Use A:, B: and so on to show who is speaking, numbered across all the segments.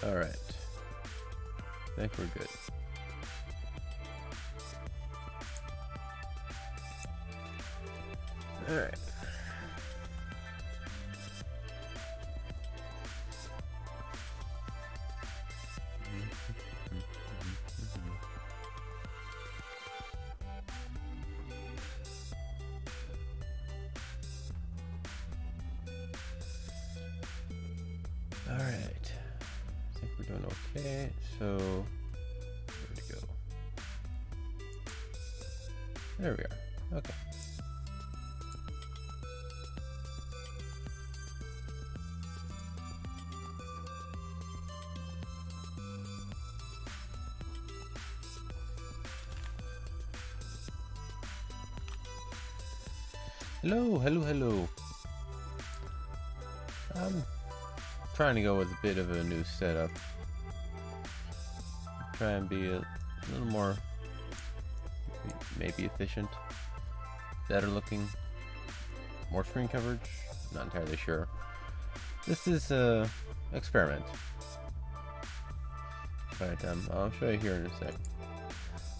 A: Alright. I think we're good. Alright. Alright. I think we're doing okay. So, where to go? There we are. Okay. Hello, hello, hello. I'm trying to go with a bit of a new setup. Try and be a little more, maybe efficient, better looking, more screen coverage. Not entirely sure. This is a experiment. Alright, I'll show you here in a sec.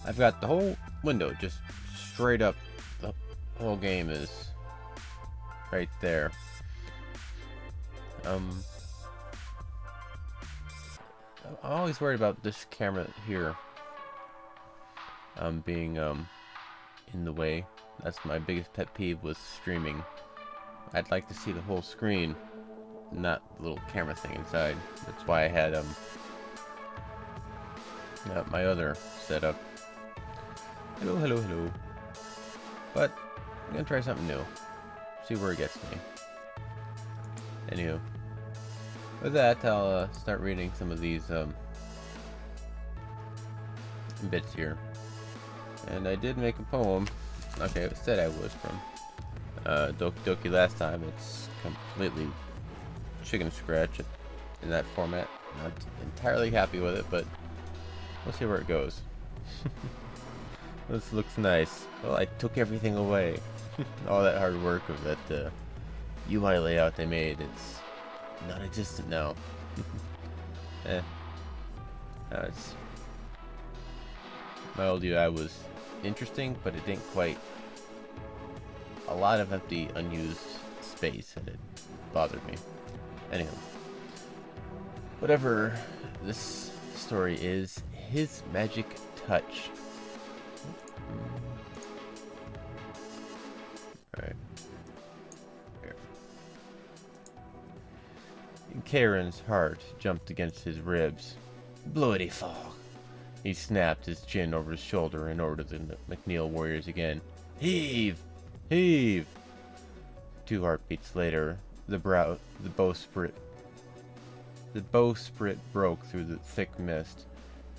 A: I've got the whole window just straight up. The whole game is right there. I'm always worried about this camera here being in the way. That's my biggest pet peeve with streaming. I'd like to see the whole screen, not the little camera thing inside. That's why I had my other setup. Hello, hello, hello. But I'm gonna try something new. See where it gets me. Anywho, with that, I'll start reading some of these bits here. And I did make a poem. Okay, it said I was from Doki Doki last time. It's completely chicken scratch in that format. Not entirely happy with it, but we'll see where it goes. This looks nice. Well, I took everything away. All that hard work of that UI layout they made, it's non-existent now. It's my old UI was interesting, but it didn't quite. A lot of empty, unused space, and it bothered me. Anyway, whatever this story is, his magic touch. Alright. Karen's heart jumped against his ribs. Bloody fuck! He snapped his chin over his shoulder and ordered the McNeil warriors again. Heave! Heave! 2 heartbeats later, the bowsprit broke through the thick mist.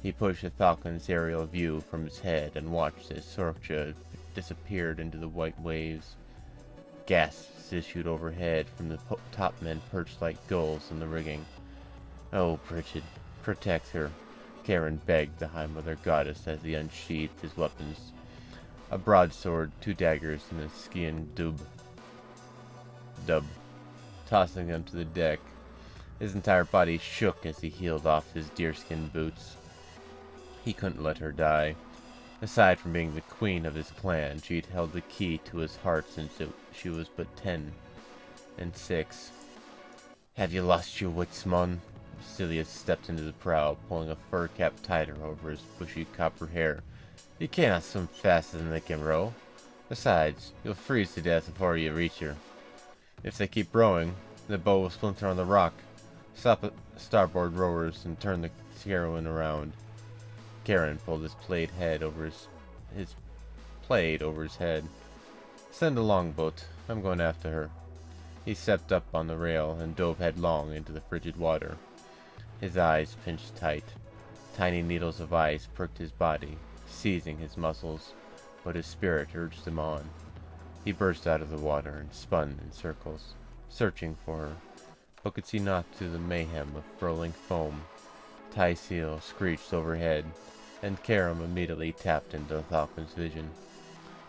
A: He pushed the falcon's aerial view from his head and watched as Sorcha disappeared into the white waves. Gasps issued overhead from the topmen perched like gulls in the rigging. Oh, Pritchard, protect her, Karen begged the High Mother Goddess as he unsheathed his weapons. A broadsword, 2 daggers, and a Skian dub, tossing them to the deck. His entire body shook as he heeled off his deerskin boots. He couldn't let her die. Aside from being the queen of his clan, she'd held the key to his heart since she was but 10 and 6. Have you lost your wits, mon? Silius stepped into the prow, pulling a fur cap tighter over his bushy copper hair. You cannot swim faster than they can row. Besides, you'll freeze to death before you reach her. If they keep rowing, the bow will splinter on the rock. Stop at starboard rowers and turn the heroine around. Karen pulled his plaid over his head. Send a longboat. I'm going after her. He stepped up on the rail and dove headlong into the frigid water. His eyes pinched tight. Tiny needles of ice pricked his body, seizing his muscles, but his spirit urged him on. He burst out of the water and spun in circles, searching for her, but could see naught through the mayhem of furling foam. Tie seal screeched overhead, and Karam immediately tapped into the falcon's vision.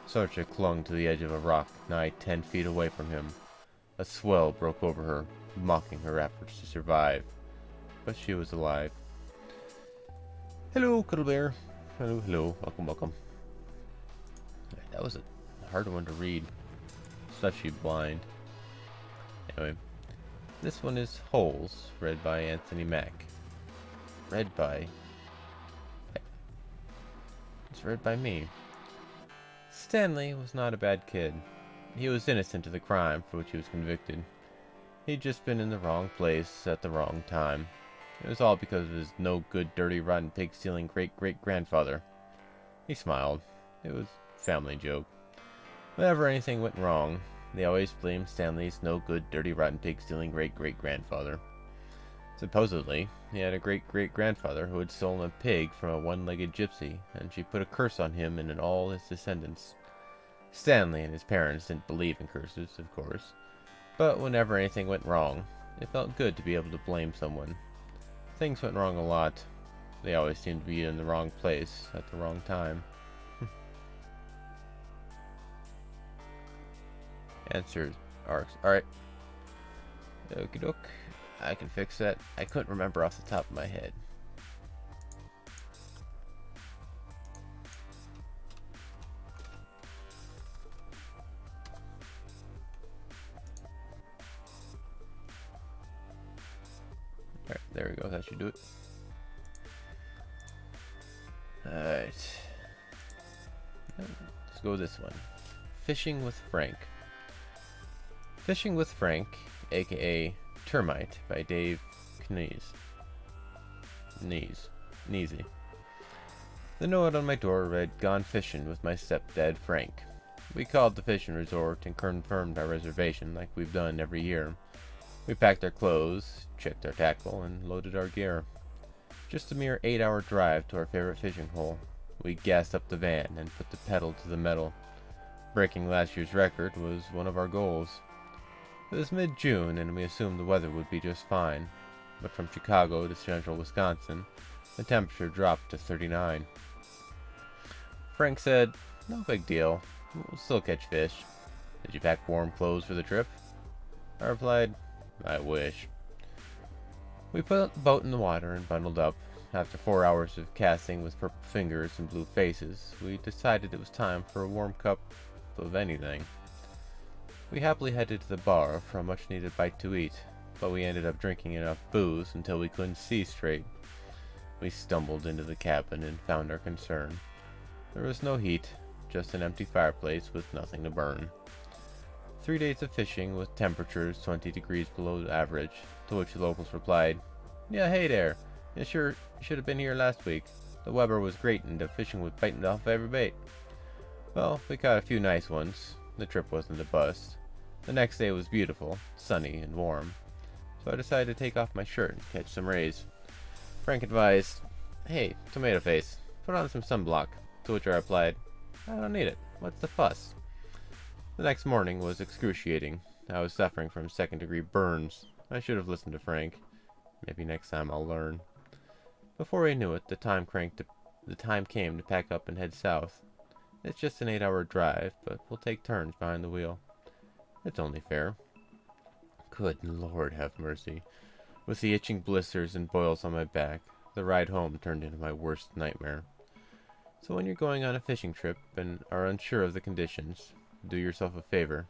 A: Sorcha clung to the edge of a rock nigh 10 feet away from him. A swell broke over her, mocking her efforts to survive. but she was alive. Hello, Cuddle Bear. Hello, hello. Welcome, welcome. Right, that was a hard one to read, especially blind. Anyway, this one is Holes, read by Anthony Mack. Read by... It's read by me. Stanley was not a bad kid. He was innocent of the crime for which he was convicted. He'd just been in the wrong place at the wrong time. It was all because of his no-good, dirty, rotten, pig-stealing great-great-grandfather. He smiled. It was a family joke. Whenever anything went wrong, they always blamed Stanley's no-good, dirty, rotten, pig-stealing great-great-grandfather. Supposedly, he had a great-great-grandfather who had stolen a pig from a one-legged gypsy, and she put a curse on him and on all his descendants. Stanley and his parents didn't believe in curses, of course, but whenever anything went wrong, it felt good to be able to blame someone. Things went wrong a lot. They always seemed to be in the wrong place at the wrong time. Answers arcs. Alright. Okie doke. I can fix that. I couldn't remember off the top of my head. Alright, there we go. That should do it. Alright. Let's go with this one. Fishing with Frank. Fishing with Frank, aka Termite, by Dave Kneesy. The note on my door read, "Gone fishing with my stepdad Frank." We called the fishing resort and confirmed our reservation like we've done every year. We packed our clothes, checked our tackle, and loaded our gear. Just a mere 8-hour drive to our favorite fishing hole. We gassed up the van and put the pedal to the metal. Breaking last year's record was one of our goals. It was mid-June, and we assumed the weather would be just fine. But from Chicago to central Wisconsin, the temperature dropped to 39. Frank said, "No big deal. We'll still catch fish. Did you pack warm clothes for the trip?" I replied, "I wish." We put the boat in the water and bundled up. After 4 hours of casting with purple fingers and blue faces, we decided it was time for a warm cup of anything. We happily headed to the bar for a much-needed bite to eat, but we ended up drinking enough booze until we couldn't see straight. We stumbled into the cabin and found our concern. There was no heat, just an empty fireplace with nothing to burn. 3 days of fishing with temperatures 20 degrees below average, to which the locals replied, "Yeah, hey there, you sure should have been here last week. The weather was great and the fishing was biting off every bait." Well, we caught a few nice ones. The trip wasn't a bust. The next day was beautiful, sunny, and warm, so I decided to take off my shirt and catch some rays. Frank advised, "Hey, tomato face, put on some sunblock," to which I replied, "I don't need it. What's the fuss?" The next morning was excruciating. I was suffering from second-degree burns. I should have listened to Frank. Maybe next time I'll learn. Before I knew it, the time came to pack up and head south. It's just an 8-hour drive, but we'll take turns behind the wheel. It's only fair. Good Lord have mercy. With the itching blisters and boils on my back, the ride home turned into my worst nightmare. So when you're going on a fishing trip and are unsure of the conditions, do yourself a favor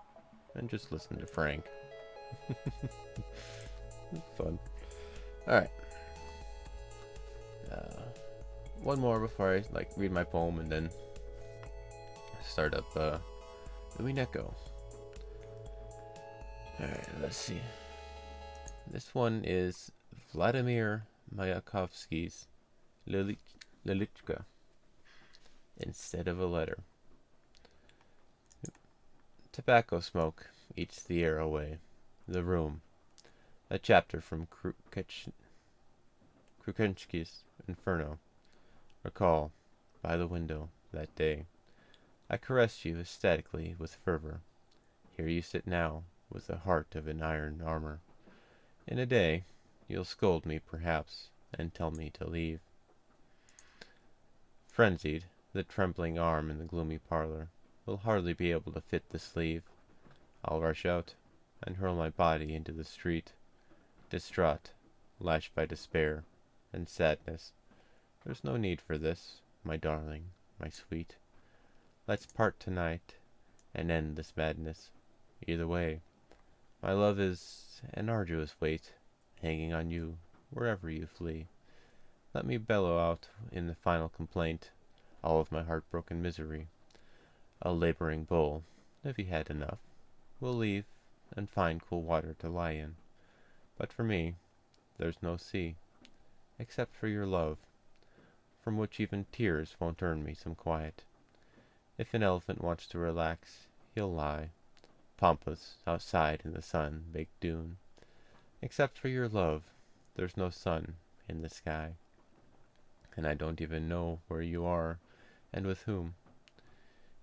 A: and just listen to Frank. It's fun. Alright. One more before I read my poem and then start up Umineko. Alright, let's see. This one is Vladimir Mayakovsky's Lilichka. Instead of a letter. Tobacco smoke eats the air away. The room. A chapter from Krukensky's Inferno. Recall, by the window, that day. I caressed you ecstatically with fervor. Here you sit now, with the heart of an iron armor. In a day, you'll scold me, perhaps, and tell me to leave. Frenzied, the trembling arm in the gloomy parlor will hardly be able to fit the sleeve. I'll rush out and hurl my body into the street. Distraught, lashed by despair and sadness. There's no need for this, my darling, my sweet. Let's part tonight and end this madness. Either way, my love is an arduous weight, hanging on you wherever you flee. Let me bellow out in the final complaint all of my heartbroken misery. A laboring bull, if he had enough, will leave and find cool water to lie in. But for me, there's no sea, except for your love, from which even tears won't earn me some quiet. If an elephant wants to relax, he'll lie, pompous, outside in the sun-baked dune. Except for your love, there's no sun in the sky. And I don't even know where you are, and with whom.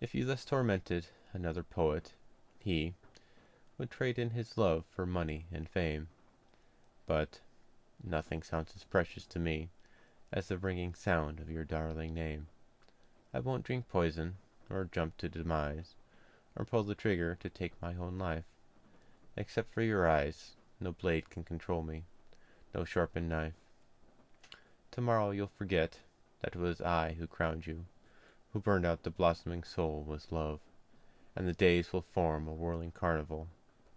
A: If you thus tormented another poet, he would trade in his love for money and fame. But nothing sounds as precious to me as the ringing sound of your darling name. I won't drink poison, or jump to demise, or pull the trigger to take my own life. Except for your eyes, no blade can control me, no sharpened knife. Tomorrow you'll forget that it was I who crowned you, who burned out the blossoming soul with love, and the days will form a whirling carnival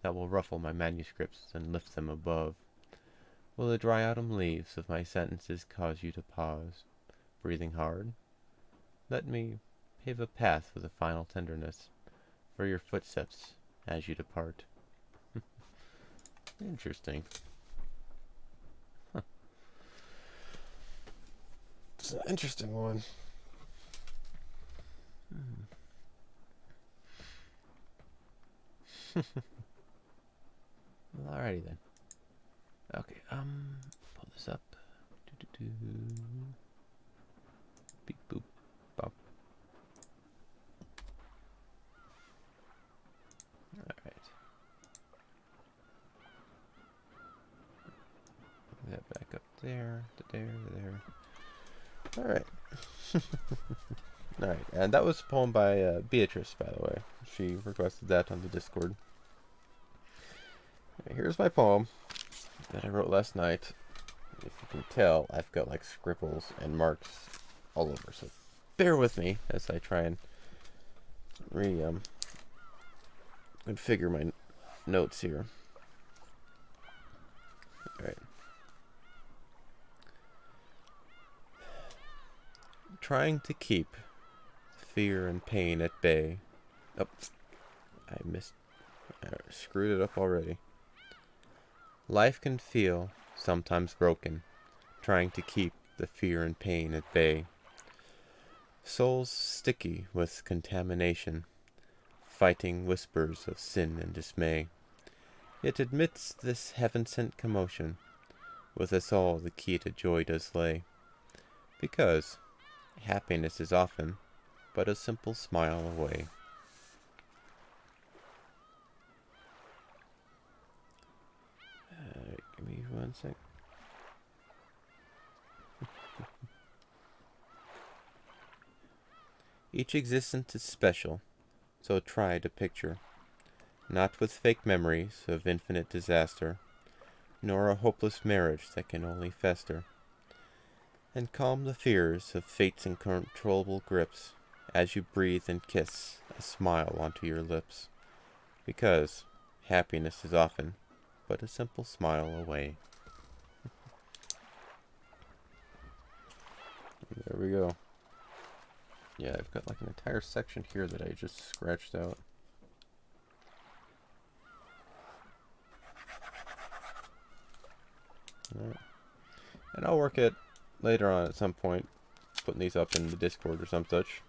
A: that will ruffle my manuscripts and lift them above. Will the dry autumn leaves of my sentences cause you to pause, breathing hard? Let me pave a path with a final tenderness for your footsteps as you depart. Interesting. Huh. It's an interesting one. Alrighty then. Okay, pull this up. Beep boop bop. Alright. That back up there, there. Alright. Alright, and that was a poem by Beatrice, by the way. She requested that on the Discord. Right, here's my poem that I wrote last night. If you can tell, I've got like scribbles and marks all over, so bear with me as I try and configure my notes here. Alright. Trying to keep fear and pain at bay. Oh, I screwed it up already. Life can feel sometimes broken, trying to keep the fear and pain at bay. Souls sticky with contamination, fighting whispers of sin and dismay. Yet amidst this heaven-sent commotion, with us all the key to joy does lay. Because happiness is often but a simple smile away. Give me 1 sec. Each existence is special, so try to picture, not with fake memories of infinite disaster, nor a hopeless marriage that can only fester, and calm the fears of fate's uncontrollable grips as you breathe and kiss a smile onto your lips, because happiness is often but a simple smile away. There we go. Yeah, I've got like an entire section here that I just scratched out. Alright. And I'll work it later on at some point, putting these up in the Discord or some such.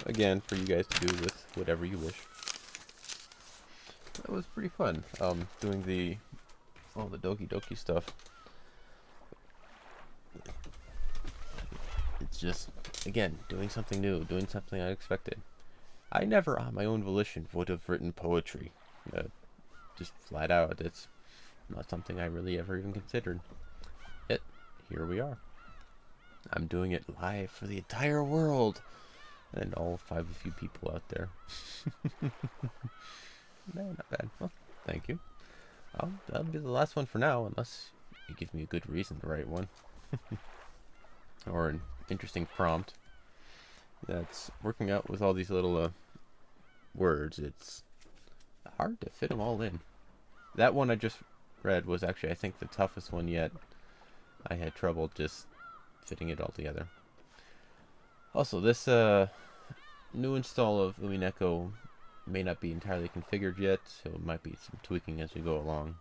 A: Again, for you guys to do with whatever you wish. That was pretty fun, doing all the Doki Doki stuff. It's just, again, doing something new, doing something unexpected. I never, on my own volition, would have written poetry. Just flat out, it's not something I really ever even considered. Yet, here we are. I'm doing it live for the entire world. And all 5 of you people out there. No, not bad. Well, thank you. That'll be the last one for now, unless it gives me a good reason to write one. Or an interesting prompt. That's working out with all these little words. It's hard to fit them all in. That one I just read was actually, I think, the toughest one yet. I had trouble just fitting it all together. Also, this new install of Umineko may not be entirely configured yet, so it might be some tweaking as we go along.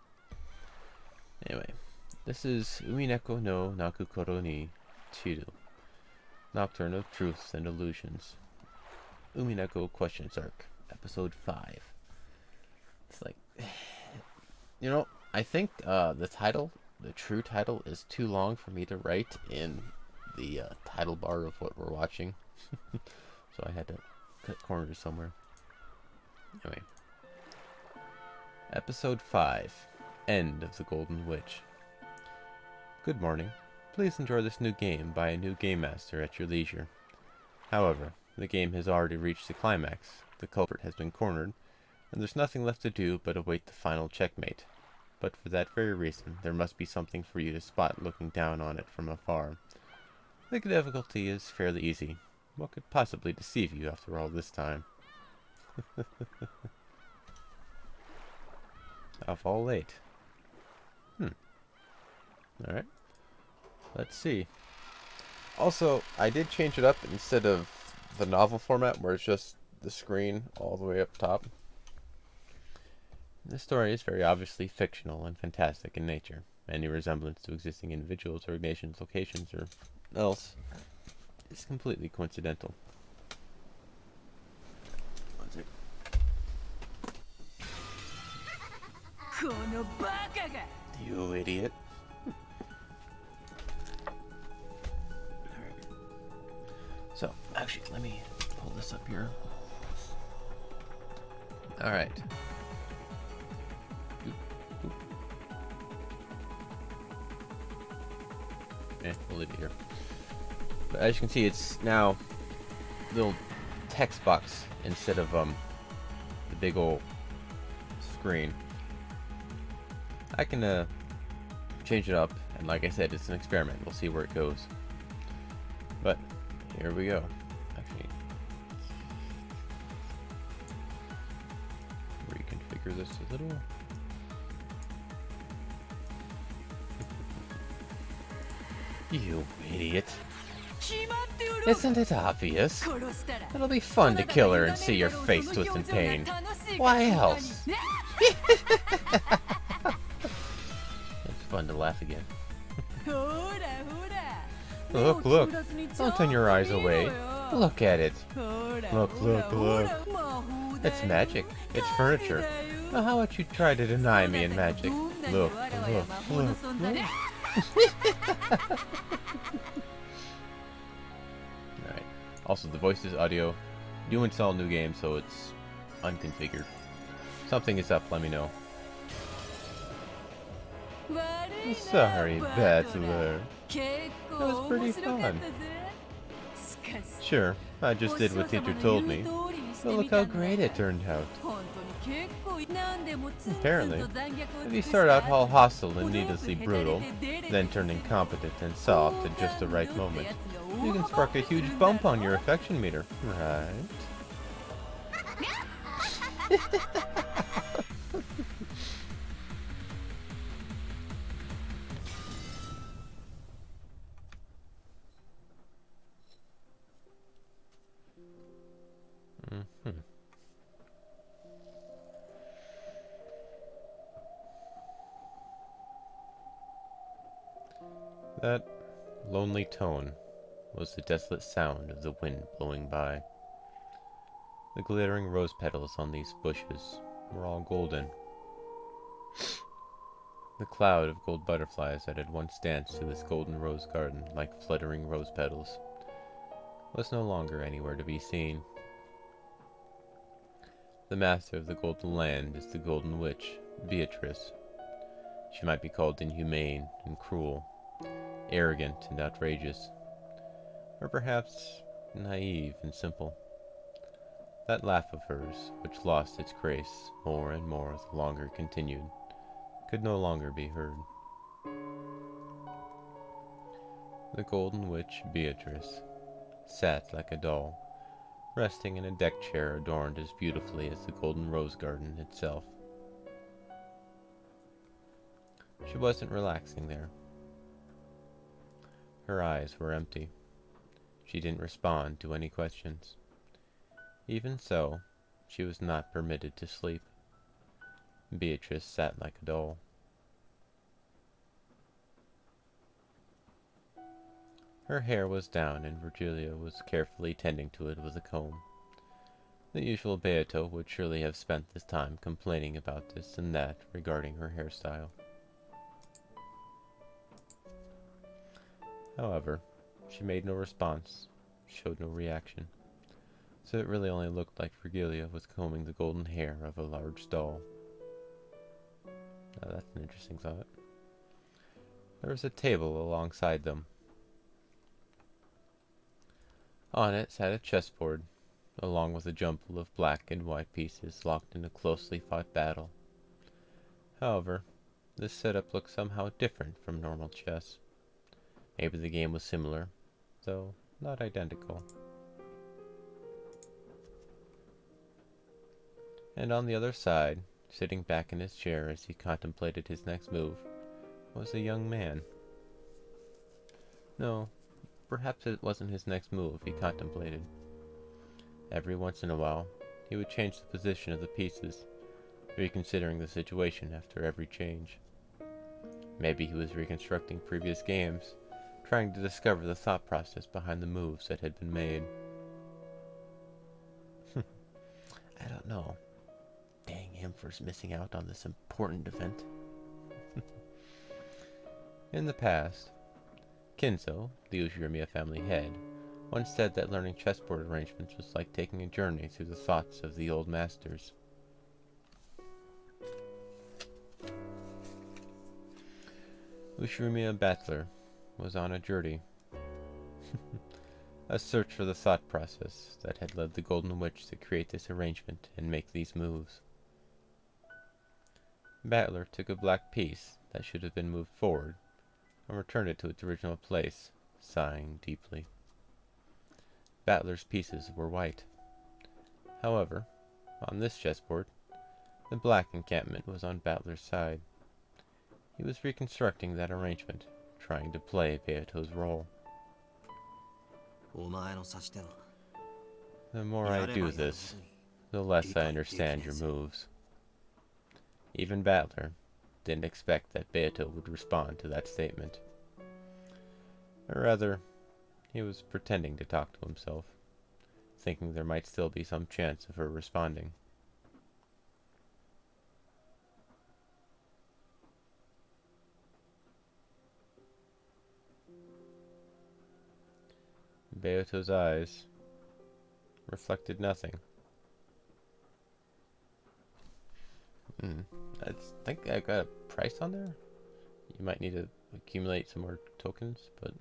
A: Anyway, this is Umineko no Nakukoro ni Chiru, Nocturne of Truths and Illusions. Umineko Questions Arc, Episode 5. It's like, you know, I think the title, the true title, is too long for me to write in the title bar of what we're watching. So I had to cut corners somewhere. Anyway. Episode 5. End of the Golden Witch. Good morning. Please enjoy this new game by a new game master at your leisure. However, the game has already reached the climax, the culprit has been cornered, and there's nothing left to do but await the final checkmate. But for that very reason, there must be something for you to spot looking down on it from afar. The difficulty is fairly easy. What could possibly deceive you after all this time? Of all late. Alright. Let's see. Also, I did change it up instead of the novel format where it's just the screen all the way up top. This story is very obviously fictional and fantastic in nature. Any resemblance to existing individuals, organizations, locations, or else is completely coincidental. You idiot. So, actually, let me pull this up here. Alright. We'll leave it here. But as you can see, it's now a little text box instead of the big old screen. I can change it up, and like I said, it's an experiment. We'll see where it goes. But here we go. Actually, reconfigure this a little. You idiot. Isn't it obvious? It'll be fun to kill her and see your face twist in pain. Why else? It's fun to laugh again. Look, look. Don't turn your eyes away. Look at it. Look, look, look. It's magic. It's furniture. Now how about you try to deny me in magic? Look, look, look, look. Alright. Also, the voice is audio. Do install a new game, so it's unconfigured. Something is up, let me know. Sorry, Bachelor. That was pretty fun. Sure, I just did what teacher told me. But look how great it turned out. Apparently, if you start out all hostile and needlessly brutal, then turn incompetent and soft at just the right moment, you can spark a huge bump on your affection meter, right? That lonely tone was the desolate sound of the wind blowing by. The glittering rose petals on these bushes were all golden. The cloud of gold butterflies that had once danced through this golden rose garden like fluttering rose petals was no longer anywhere to be seen. The master of the Golden Land is the Golden Witch, Beatrice. She might be called inhumane and cruel, arrogant and outrageous, or perhaps naive and simple. That laugh of hers, which lost its grace more and more the longer it continued, could no longer be heard. The Golden Witch Beatrice sat like a doll, resting in a deck chair adorned as beautifully as the golden rose garden itself. She wasn't relaxing there. Her eyes were empty. She didn't respond to any questions. Even so, she was not permitted to sleep. Beatrice sat like a doll. Her hair was down, and Virgilia was carefully tending to it with a comb. The usual Beato would surely have spent this time complaining about this and that regarding her hairstyle. However, she made no response, showed no reaction, so it really only looked like Virgilia was combing the golden hair of a large doll. Now that's an interesting thought. There was a table alongside them. On it sat a chessboard, along with a jumble of black and white pieces locked in a closely fought battle. However, this setup looked somehow different from normal chess. Maybe the game was similar, though not identical. And on the other side, sitting back in his chair as he contemplated his next move, was a young man. No, perhaps it wasn't his next move he contemplated. Every once in a while, he would change the position of the pieces, reconsidering the situation after every change. Maybe he was reconstructing previous games, trying to discover the thought process behind the moves that had been made. I don't know. Dang him for missing out on this important event. In the past, Kinzo, the Ushirimiya family head, once said that learning chessboard arrangements was like taking a journey through the thoughts of the old masters. Ushirimiya Battler was on a journey. A search for the thought process that had led the Golden Witch to create this arrangement and make these moves. Battler took a black piece that should have been moved forward and returned it to its original place, sighing deeply. Battler's pieces were white. However, on this chessboard, the black encampment was on Battler's side. He was reconstructing that arrangement, trying to play Beato's role. The more I do this, the less I understand your moves. Even Battler didn't expect that Beato would respond to that statement. Or rather, he was pretending to talk to himself, thinking there might still be some chance of her responding. Beato's eyes reflected nothing. I think I got a price on there. You might need to accumulate some more tokens, but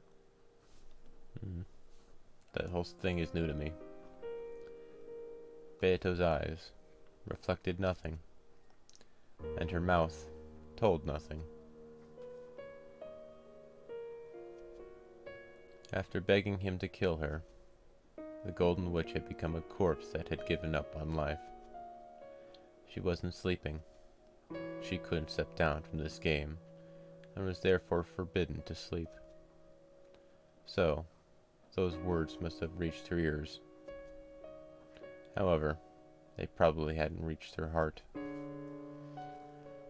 A: that whole thing is new to me. Beato's eyes reflected nothing, and her mouth told nothing. After begging him to kill her, the Golden Witch had become a corpse that had given up on life. She wasn't sleeping. She couldn't step down from this game, and was therefore forbidden to sleep. So, those words must have reached her ears. However, they probably hadn't reached her heart.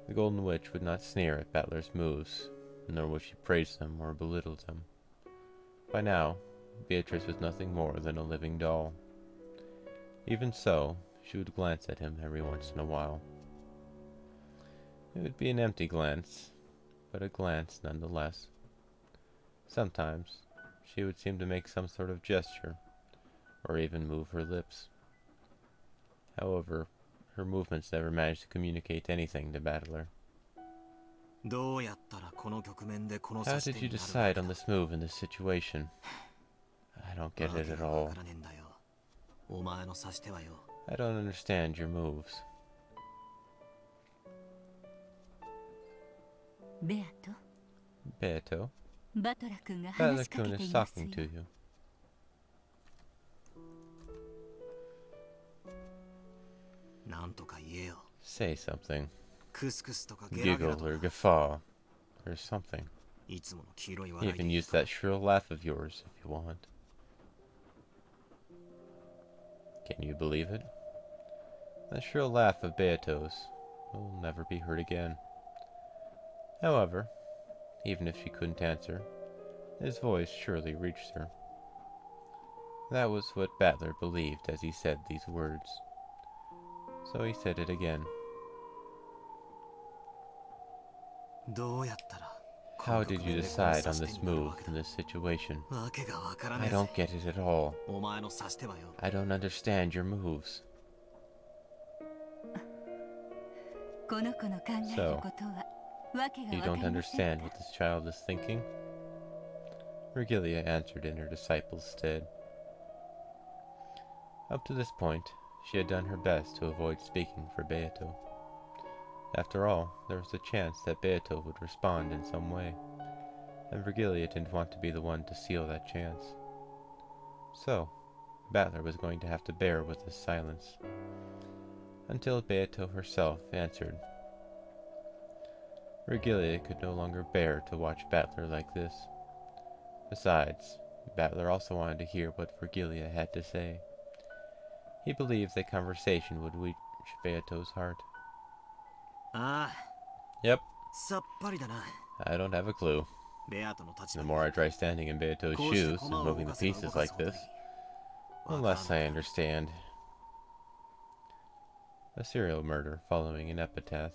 A: The Golden Witch would not sneer at Battler's moves, nor would she praise them or belittle them. By now, Beatrice was nothing more than a living doll. Even so, she would glance at him every once in a while. It would be an empty glance, but a glance nonetheless. Sometimes, she would seem to make some sort of gesture, or even move her lips. However, her movements never managed to communicate anything to Battler. How did you decide on this move in this situation? I don't get it at all. I don't understand your moves.
B: Beato?
A: Beato? Butler-kun is talking to you. Say something. Giggle or guffaw or something. Even use that shrill laugh of yours if you want. Can you believe it? The shrill laugh of Beato's will never be heard again. However, even if she couldn't answer, his voice surely reached her. That was what Battler believed as he said these words. So he said it again. How did you decide on this move in this situation? I don't get it at all. I don't understand your moves. So, you don't understand what this child is thinking? Virgilia answered in her disciple's stead. Up to this point, she had done her best to avoid speaking for Beato. After all, there was a chance that Beato would respond in some way, and Virgilia didn't want to be the one to seal that chance. So, Battler was going to have to bear with his silence, until Beato herself answered. Virgilia could no longer bear to watch Battler like this. Besides, Battler also wanted to hear what Virgilia had to say. He believed that conversation would reach Beato's heart. Yep. I don't have a clue. The more I try standing in Beato's shoes and moving the pieces like this, the less I understand. A serial murder following an epitaph.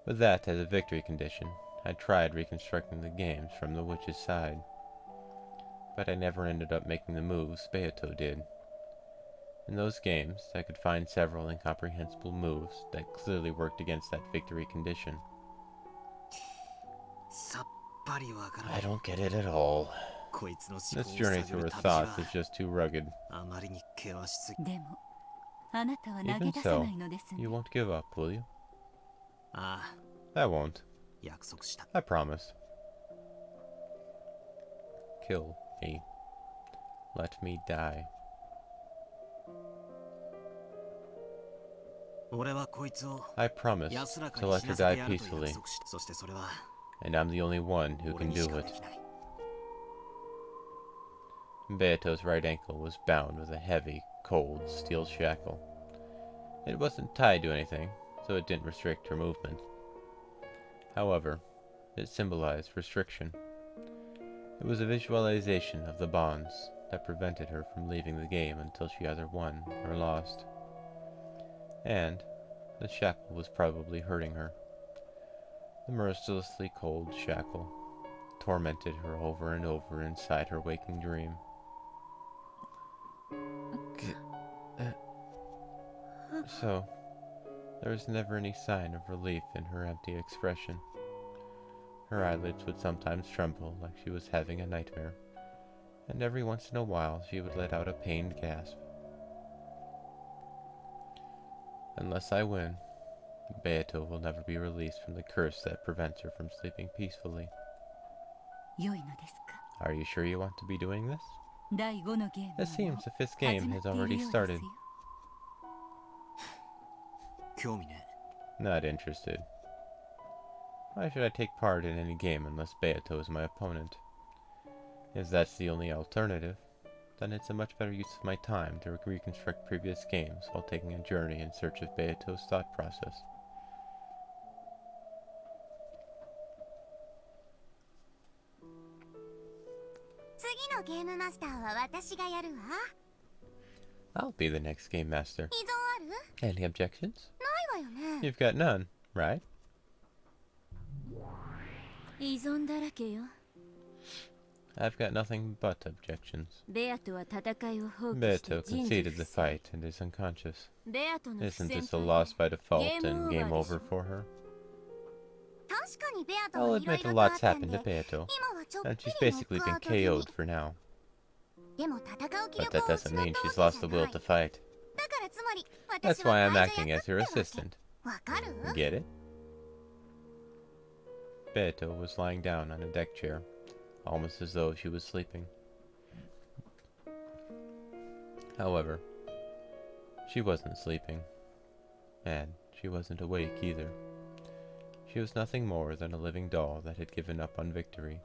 A: With that as a victory condition, I tried reconstructing the games from the witch's side. But I never ended up making the moves Beato did. In those games, I could find several incomprehensible moves that clearly worked against that victory condition. I don't get it at all. This journey through her thoughts is just too rugged. Even so, you won't give up, will you? I won't. I promise. Kill me. Let me die. I promise to let her die peacefully, and I'm the only one who can do it. Beato's right ankle was bound with a heavy, cold steel shackle. It wasn't tied to anything, so it didn't restrict her movement. However, it symbolized restriction. It was a visualization of the bonds that prevented her from leaving the game until she either won or lost. And the shackle was probably hurting her. The mercilessly cold shackle tormented her over and over inside her waking dream. So, there was never any sign of relief in her empty expression. Her eyelids would sometimes tremble like she was having a nightmare, and every once in a while she would let out a pained gasp. Unless I win, Beato will never be released from the curse that prevents her from sleeping peacefully. Are you sure you want to be doing this? It seems the fifth game has already started. Not interested. Why should I take part in any game unless Beato is my opponent? If that's the only alternative, then it's a much better use of my time to reconstruct previous games while taking a journey in search of Beato's thought process. I'll be the next game master. Any objections? You've got none, right? I've got nothing but objections. Beato conceded the fight and is unconscious. Isn't this a loss by default and game over for her? I'll admit a lot's happened to Beato, and she's basically been KO'd for now. But that doesn't mean she's lost the will to fight. That's why I'm acting as her assistant. Get it? Beato was lying down on a deck chair, almost as though she was sleeping. However, she wasn't sleeping, and she wasn't awake either. She was nothing more than a living doll that had given up on victory,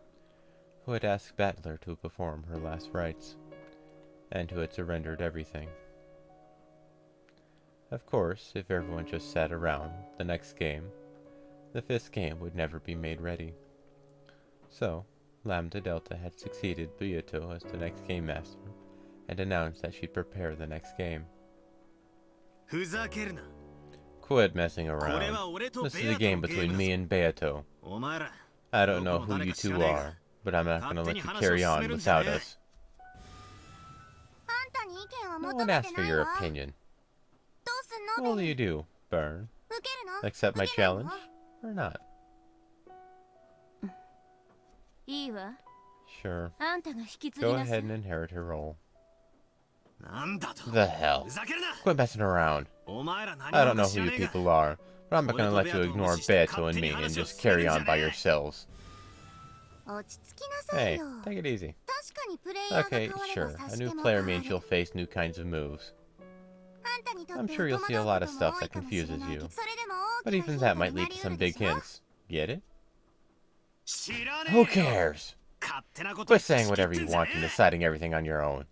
A: who had asked Battler to perform her last rites, and who had surrendered everything. Of course, if everyone just sat around the next game, the 5th game would never be made ready. So, Lambda Delta had succeeded Beato as the next game master, and announced that she'd prepare the next game. Quit messing around. This is a game between me and Beato. I don't know who you two are, but I'm not going to let you carry on without us. No one asked for your opinion. What will you do, Burn? Accept my challenge, or not? Sure. Go ahead and inherit her role. The hell? Quit messing around. I don't know who you people are, but I'm not going to let you ignore Beato and me and just carry on by yourselves. Hey, take it easy. Okay, sure. A new player means you'll face new kinds of moves. I'm sure you'll see a lot of stuff that confuses you, but even that might lead to some big hints. Get it? Who cares? Quit saying whatever you want and deciding everything on your own.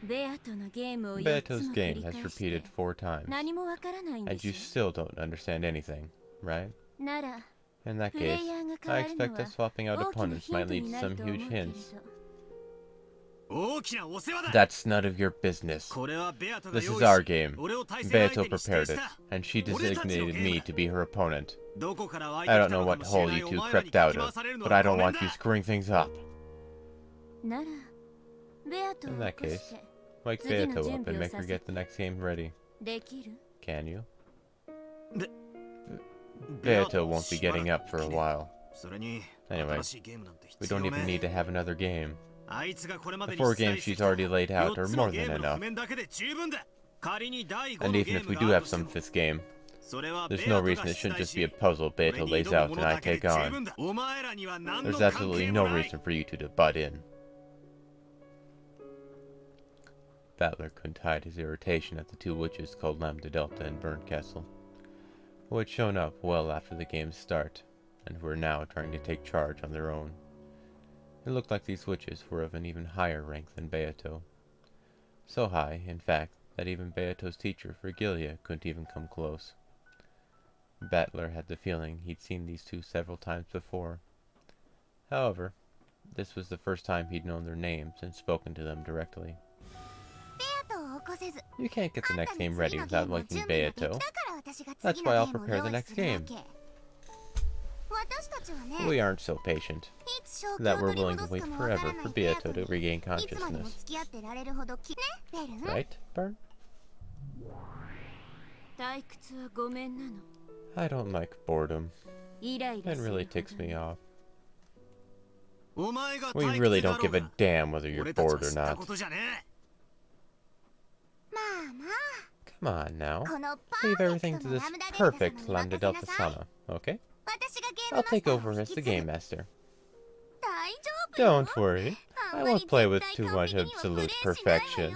A: Beato's game has repeated 4 times, and you still don't understand anything, right? In that case, I expect that swapping out opponents might lead to some huge hints. That's none of your business. This is our game. Beato prepared it, and she designated me to be her opponent. I don't know what hole you two crept out of, but I don't want you screwing things up. In that case, wake Beato up and make her get the next game ready. Can you? Beato won't be getting up for a while. Anyway, we don't even need to have another game. The 4 games she's already laid out are more than enough. And even if we do have some 5th game, there's no reason it shouldn't just be a puzzle Beato lays out and I take on. There's absolutely no reason for you two to butt in. Battler couldn't hide his irritation at the 2 witches called Lambda Delta and Burncastle, who had shown up well after the game's start, and who were now trying to take charge on their own. It looked like these witches were of an even higher rank than Beato. So high, in fact, that even Beato's teacher, Virgilia, couldn't even come close. Battler had the feeling he'd seen these 2 several times before. However, this was the first time he'd known their names and spoken to them directly. You can't get the next game ready without waking Beato. That's why I'll prepare the next game. We aren't so patient that we're willing to wait forever for Beato to regain consciousness. Right, Burn? I don't like boredom. It really ticks me off. We really don't give a damn whether you're bored or not. Come on now. Leave everything to this perfect Lambda Delta-sama, okay? I'll take over as the game master. Don't worry. I won't play with too much absolute perfection.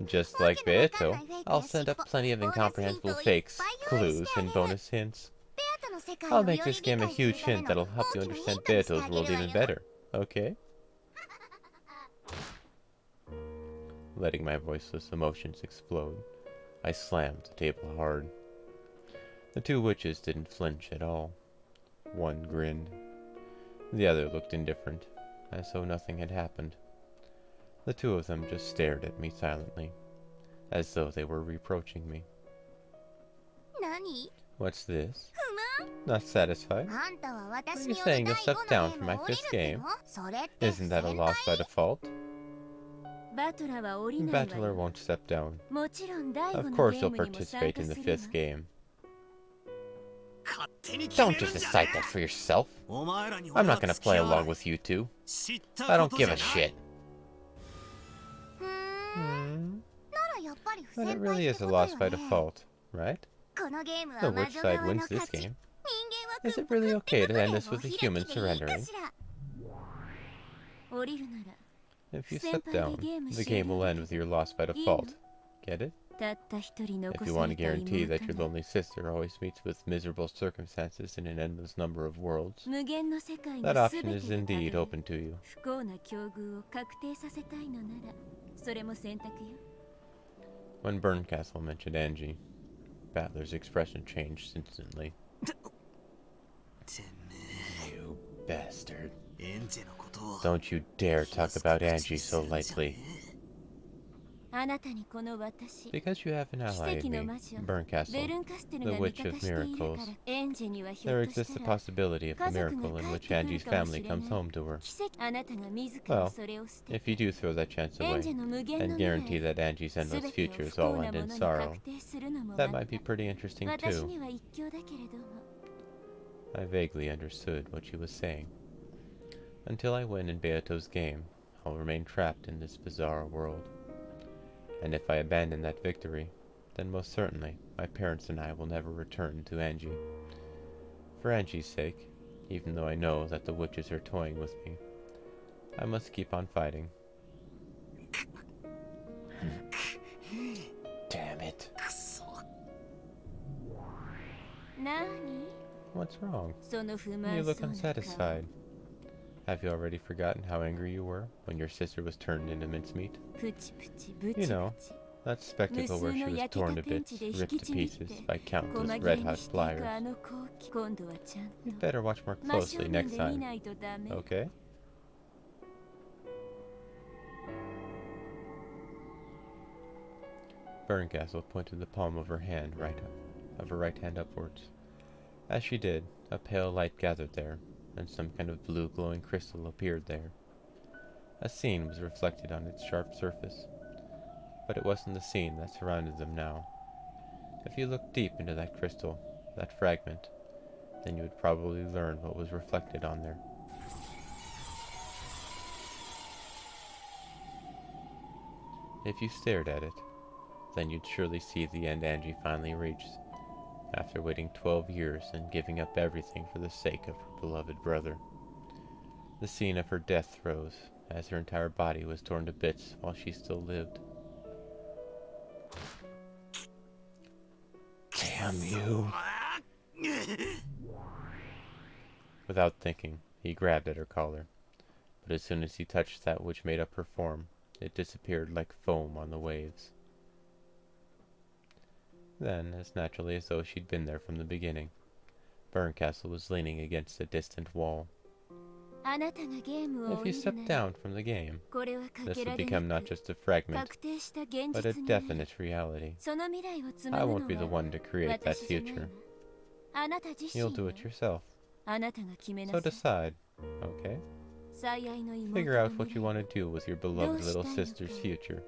A: Just like Beato, I'll send up plenty of incomprehensible fakes, clues, and bonus hints. I'll make this game a huge hint that'll help you understand Beato's world even better, okay? Letting my voiceless emotions explode, I slammed the table hard. The 2 witches didn't flinch at all. One grinned. The other looked indifferent, as though nothing had happened. The 2 of them just stared at me silently, as though they were reproaching me. What's this? Not satisfied? Are you saying you'll step down from my 5th game? Isn't that a loss by default? Battler won't step down. Of course he'll participate in the 5th game. Don't just decide that for yourself. I'm not gonna play along with you two. I don't give a shit. But it really is a loss by default, right? So which side wins this game? Is it really okay to end this with a human surrendering? If you step down, the game will end with your loss by default. Get it? If you want to guarantee that your lonely sister always meets with miserable circumstances in an endless number of worlds, that option is indeed open to you. When Burncastle mentioned Angie, Battler's expression changed instantly. You bastard. Don't you dare talk about Angie so lightly. Because you have an ally in me, Burncastle, the Witch of Miracles, there exists the possibility of a miracle in which Angie's family comes home to her. Well, if you do throw that chance away, and guarantee that Angie's endless future is all end in sorrow, that might be pretty interesting too. I vaguely understood what she was saying. Until I win in Beato's game, I'll remain trapped in this bizarre world. And if I abandon that victory, then most certainly my parents and I will never return to Angie. For Angie's sake, even though I know that the witches are toying with me, I must keep on fighting. Damn it. What's wrong? You look unsatisfied. Have you already forgotten how angry you were when your sister was turned into mincemeat? You know, that spectacle where she was torn to bits, ripped to pieces by countless red-hot flyers. You'd better watch more closely next time, okay? Burncastle pointed the palm of her right hand upwards. As she did, a pale light gathered there, and some kind of blue glowing crystal appeared there. A scene was reflected on its sharp surface, but it wasn't the scene that surrounded them now. If you looked deep into that crystal, that fragment, then you would probably learn what was reflected on there. If you stared at it, then you'd surely see the end Angie finally reached, after waiting 12 years and giving up everything for the sake of her beloved brother. The scene of her death throes, as her entire body was torn to bits while she still lived. Damn you! Without thinking, he grabbed at her collar, but as soon as he touched that which made up her form, it disappeared like foam on the waves. Then, as naturally as though she'd been there from the beginning, Burncastle was leaning against a distant wall. If you step down from the game, this will become not just a fragment, but a definite reality. I won't be the one to create that future. You'll do it yourself. So decide, okay? Figure out what you want to do with your beloved little sister's future.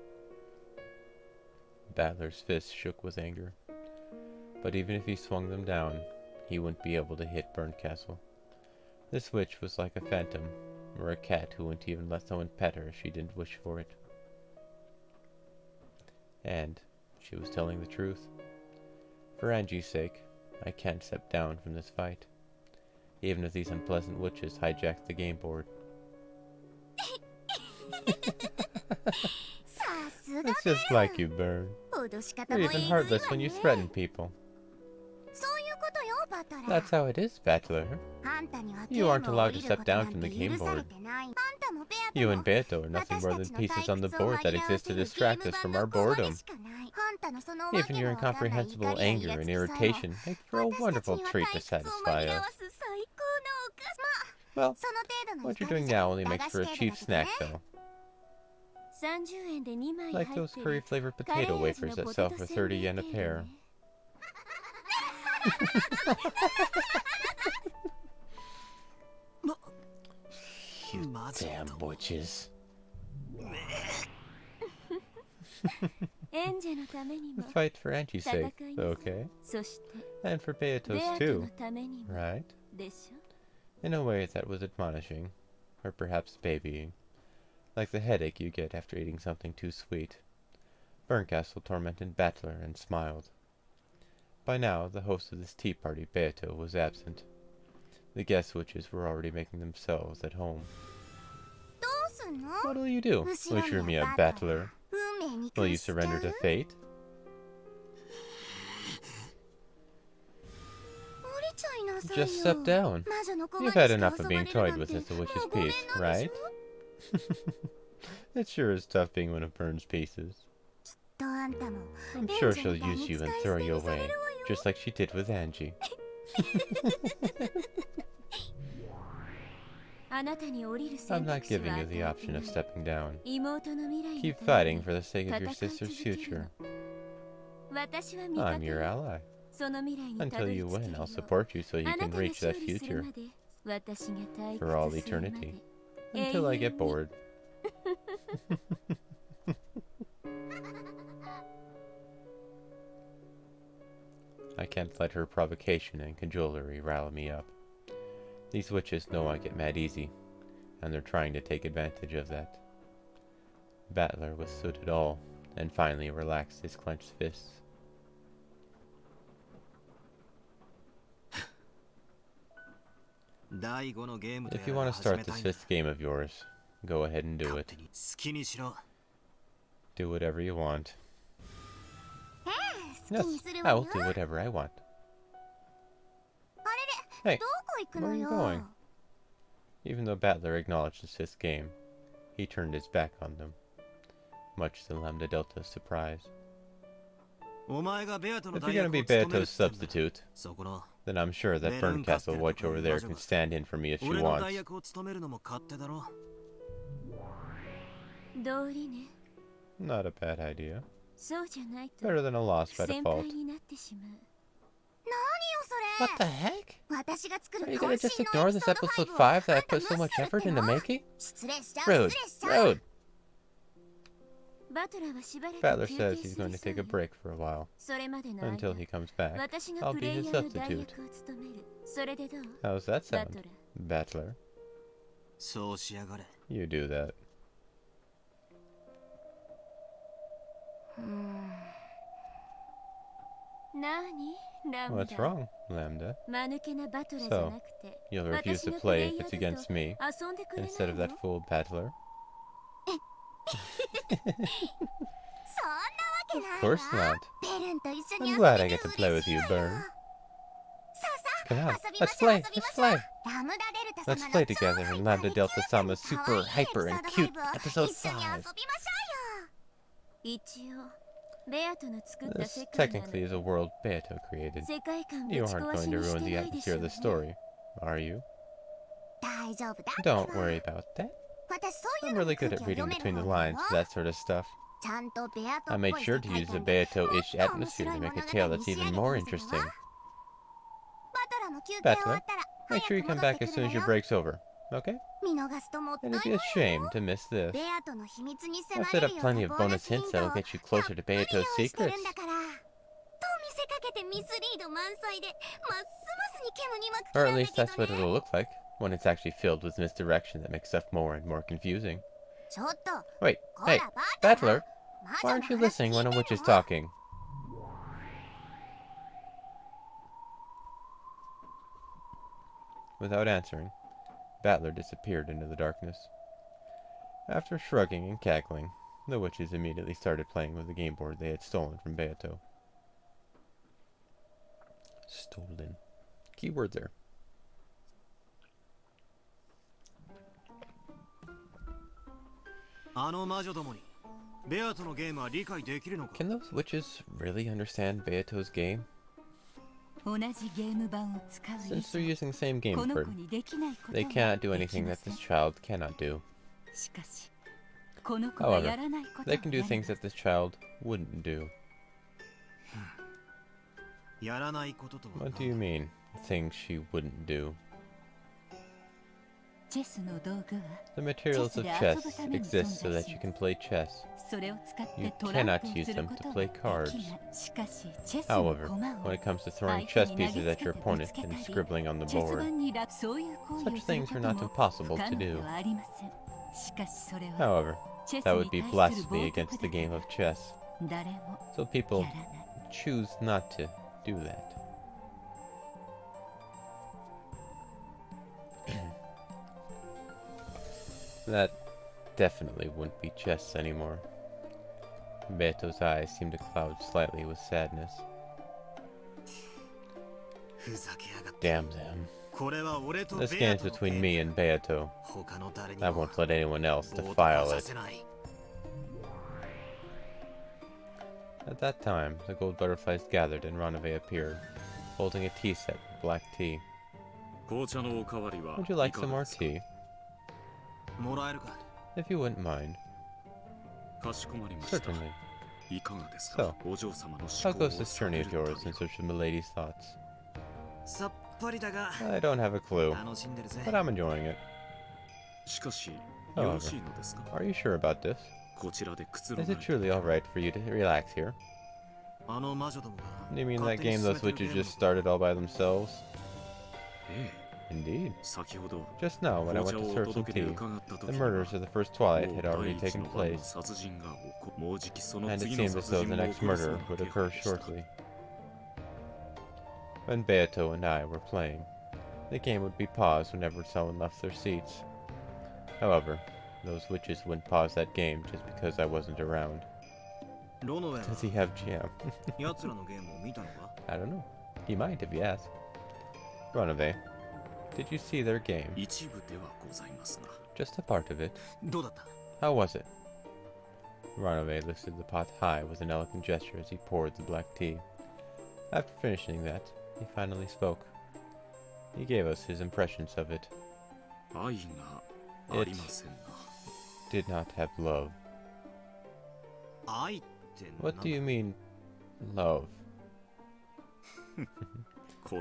A: Battler's fist shook with anger, but even if he swung them down, he wouldn't be able to hit Burncastle. This witch was like a phantom, or a cat who wouldn't even let someone pet her if she didn't wish for it. And she was telling the truth. For Angie's sake, I can't step down from this fight, even if these unpleasant witches hijack the game board. It's just like you, Burn. You're even heartless when you threaten people. That's how it is, Battler. You aren't allowed to step down from the game board. You and Beato are nothing more than pieces on the board that exist to distract us from our boredom. Even your incomprehensible anger and irritation make for a wonderful treat to satisfy us. Well, what you're doing now only makes for a cheap snack, though. Like those curry-flavored potato wafers that sell for 30 yen a pair. You damn witches. Fight for Angie's sake, okay? And for Beato's too, right? In a way that was admonishing, or perhaps babying, like the headache you get after eating something too sweet. Burncastle tormented Battler and smiled. By now, the host of this tea party, Beato, was absent. The guest witches were already making themselves at home. What will you do, Ushirimiya Battler? Will you surrender to fate? Just step down. You've had enough of being toyed with as a witch's piece, right? It sure is tough being one of Burn's pieces. I'm sure she'll use you and throw you away, just like she did with Angie. I'm not giving you the option of stepping down. Keep fighting for the sake of your sister's future. I'm your ally. Until you win, I'll support you so you can reach that future. For all eternity. Until I get bored. I can't let her provocation and cajolery rile me up. These witches know I get mad easy, and they're trying to take advantage of that. Battler withstood it all, and finally relaxed his clenched fists. If you want to start this 5th game of yours, go ahead and do it. Do whatever you want. Yes, I will do whatever I want. Hey, where are you going? Even though Battler acknowledged his 5th game, he turned his back on them, much to Lambda Delta's surprise. If you're gonna be Beato's substitute, then I'm sure that Burn Castle Witch over there can stand in for me if she wants. Not a bad idea. Better than a loss by default. What the heck? Are you gonna just ignore this episode 5 that I put so much effort into making? Rude. Rude. Battler says he's going to take a break for a while. Until he comes back, I'll be his substitute. How's that sound, Battler? You do that. What's wrong, Lambda? So, you'll refuse to play if it's against me, instead of that fool Battler? Of course not. I'm glad I get to play with you, Burn. Come on, let's play, let's play. Let's play together in Lambda Delta Sama's super, hyper, and cute episode 5. This technically is a world Beato created. You aren't going to ruin the atmosphere of the story, are you? Don't worry about that. I'm really good at reading between the lines for that sort of stuff. I made sure to use the Beato-ish atmosphere to make a tale that's even more interesting. Battler, make sure you come back as soon as your break's over, okay? It'd be a shame to miss this. I've set up plenty of bonus hints that'll get you closer to Beato's secrets. Or at least that's what it'll look like, when it's actually filled with misdirection that makes stuff more and more confusing. Wait, hey, Battler, why aren't you listening when a witch is talking? Without answering, Battler disappeared into the darkness. After shrugging and cackling, the witches immediately started playing with the game board they had stolen from Beato. Stolen. Keyword there. Can those witches really understand Beato's game? Since they're using the same game board, they cannot do anything that this child cannot do. However, they can do things that this child wouldn't do. What do you mean, things she wouldn't do? The materials of chess exist so that you can play chess. You cannot use them to play cards. However, when it comes to throwing chess pieces at your opponent and scribbling on the board, such things are not impossible to do. However, that would be blasphemy against the game of chess. So people choose not to do that. That definitely wouldn't be chests anymore. Beto's eyes seemed to cloud slightly with sadness. Damn them. This game's between me and Beato. I won't let anyone else defile it. At that time, the gold butterflies gathered and Ranave appeared, holding a tea set with black tea. Would you like some more tea? If you wouldn't mind. Certainly. So, how goes this journey of yours in search of Milady's thoughts? I don't have a clue, but I'm enjoying it. However, are you sure about this? Is it truly alright for you to relax here? You mean that game those witches just started all by themselves? Indeed. Just now, when I went to serve some tea, the murders of the first Twilight had already taken place, and it seemed as though the next murder would occur shortly. When Beato and I were playing, the game would be paused whenever someone left their seats. However, those witches wouldn't pause that game just because I wasn't around. Does he have jam? I don't know. He might if you ask. Ranave, did you see their game? Just a part of it. How was it? Ranave lifted the pot high with an elegant gesture as he poured the black tea. After finishing that, he finally spoke. He gave us his impressions of it. It did not have love. What do you mean, love?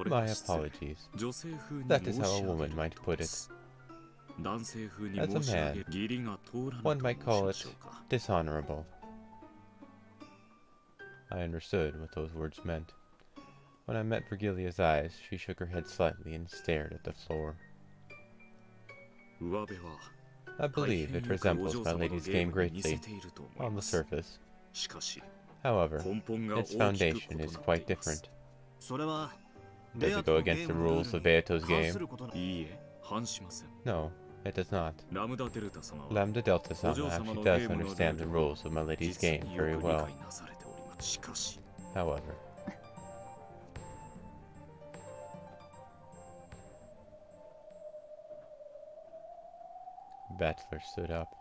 A: My apologies. That is how a woman might put it. As a man, one might call it dishonorable. I understood what those words meant. When I met Virgilia's eyes, she shook her head slightly and stared at the floor. I believe it resembles my lady's game greatly, on the surface. However, its foundation is quite different. Does it go against the rules of Beato's game? No, it does not. Lambda Delta-sama actually does understand the rules of my lady's game very well. However, Battler stood up.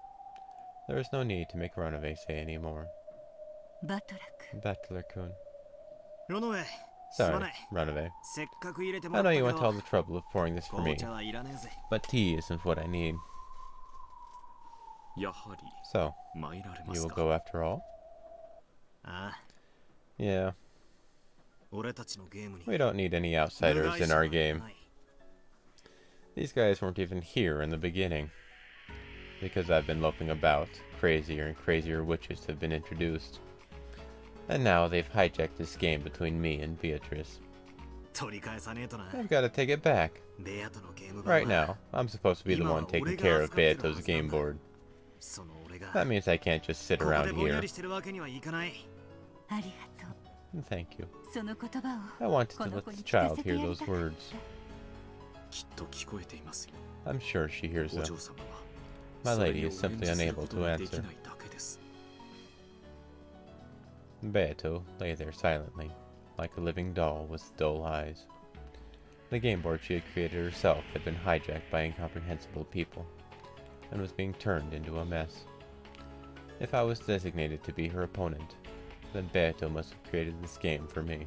A: There is no need to make Ranave say any more. Battler-kun. Sorry, Ranave. I know you went to all the trouble of pouring this for me, but tea isn't what I need. So, you will go after all? Yeah. We don't need any outsiders in our game. These guys weren't even here in the beginning. Because I've been loafing about, crazier and crazier witches have been introduced. And now they've hijacked this game between me and Beatrice. I've got to take it back. Right now, I'm supposed to be the one taking care of Beato's game board. That means I can't just sit around here. Thank you. I wanted to let the child hear those words. I'm sure she hears them. My lady is simply unable to answer. Beato lay there silently, like a living doll with dull eyes. The game board she had created herself had been hijacked by incomprehensible people, and was being turned into a mess. If I was designated to be her opponent, then Beato must have created this game for me.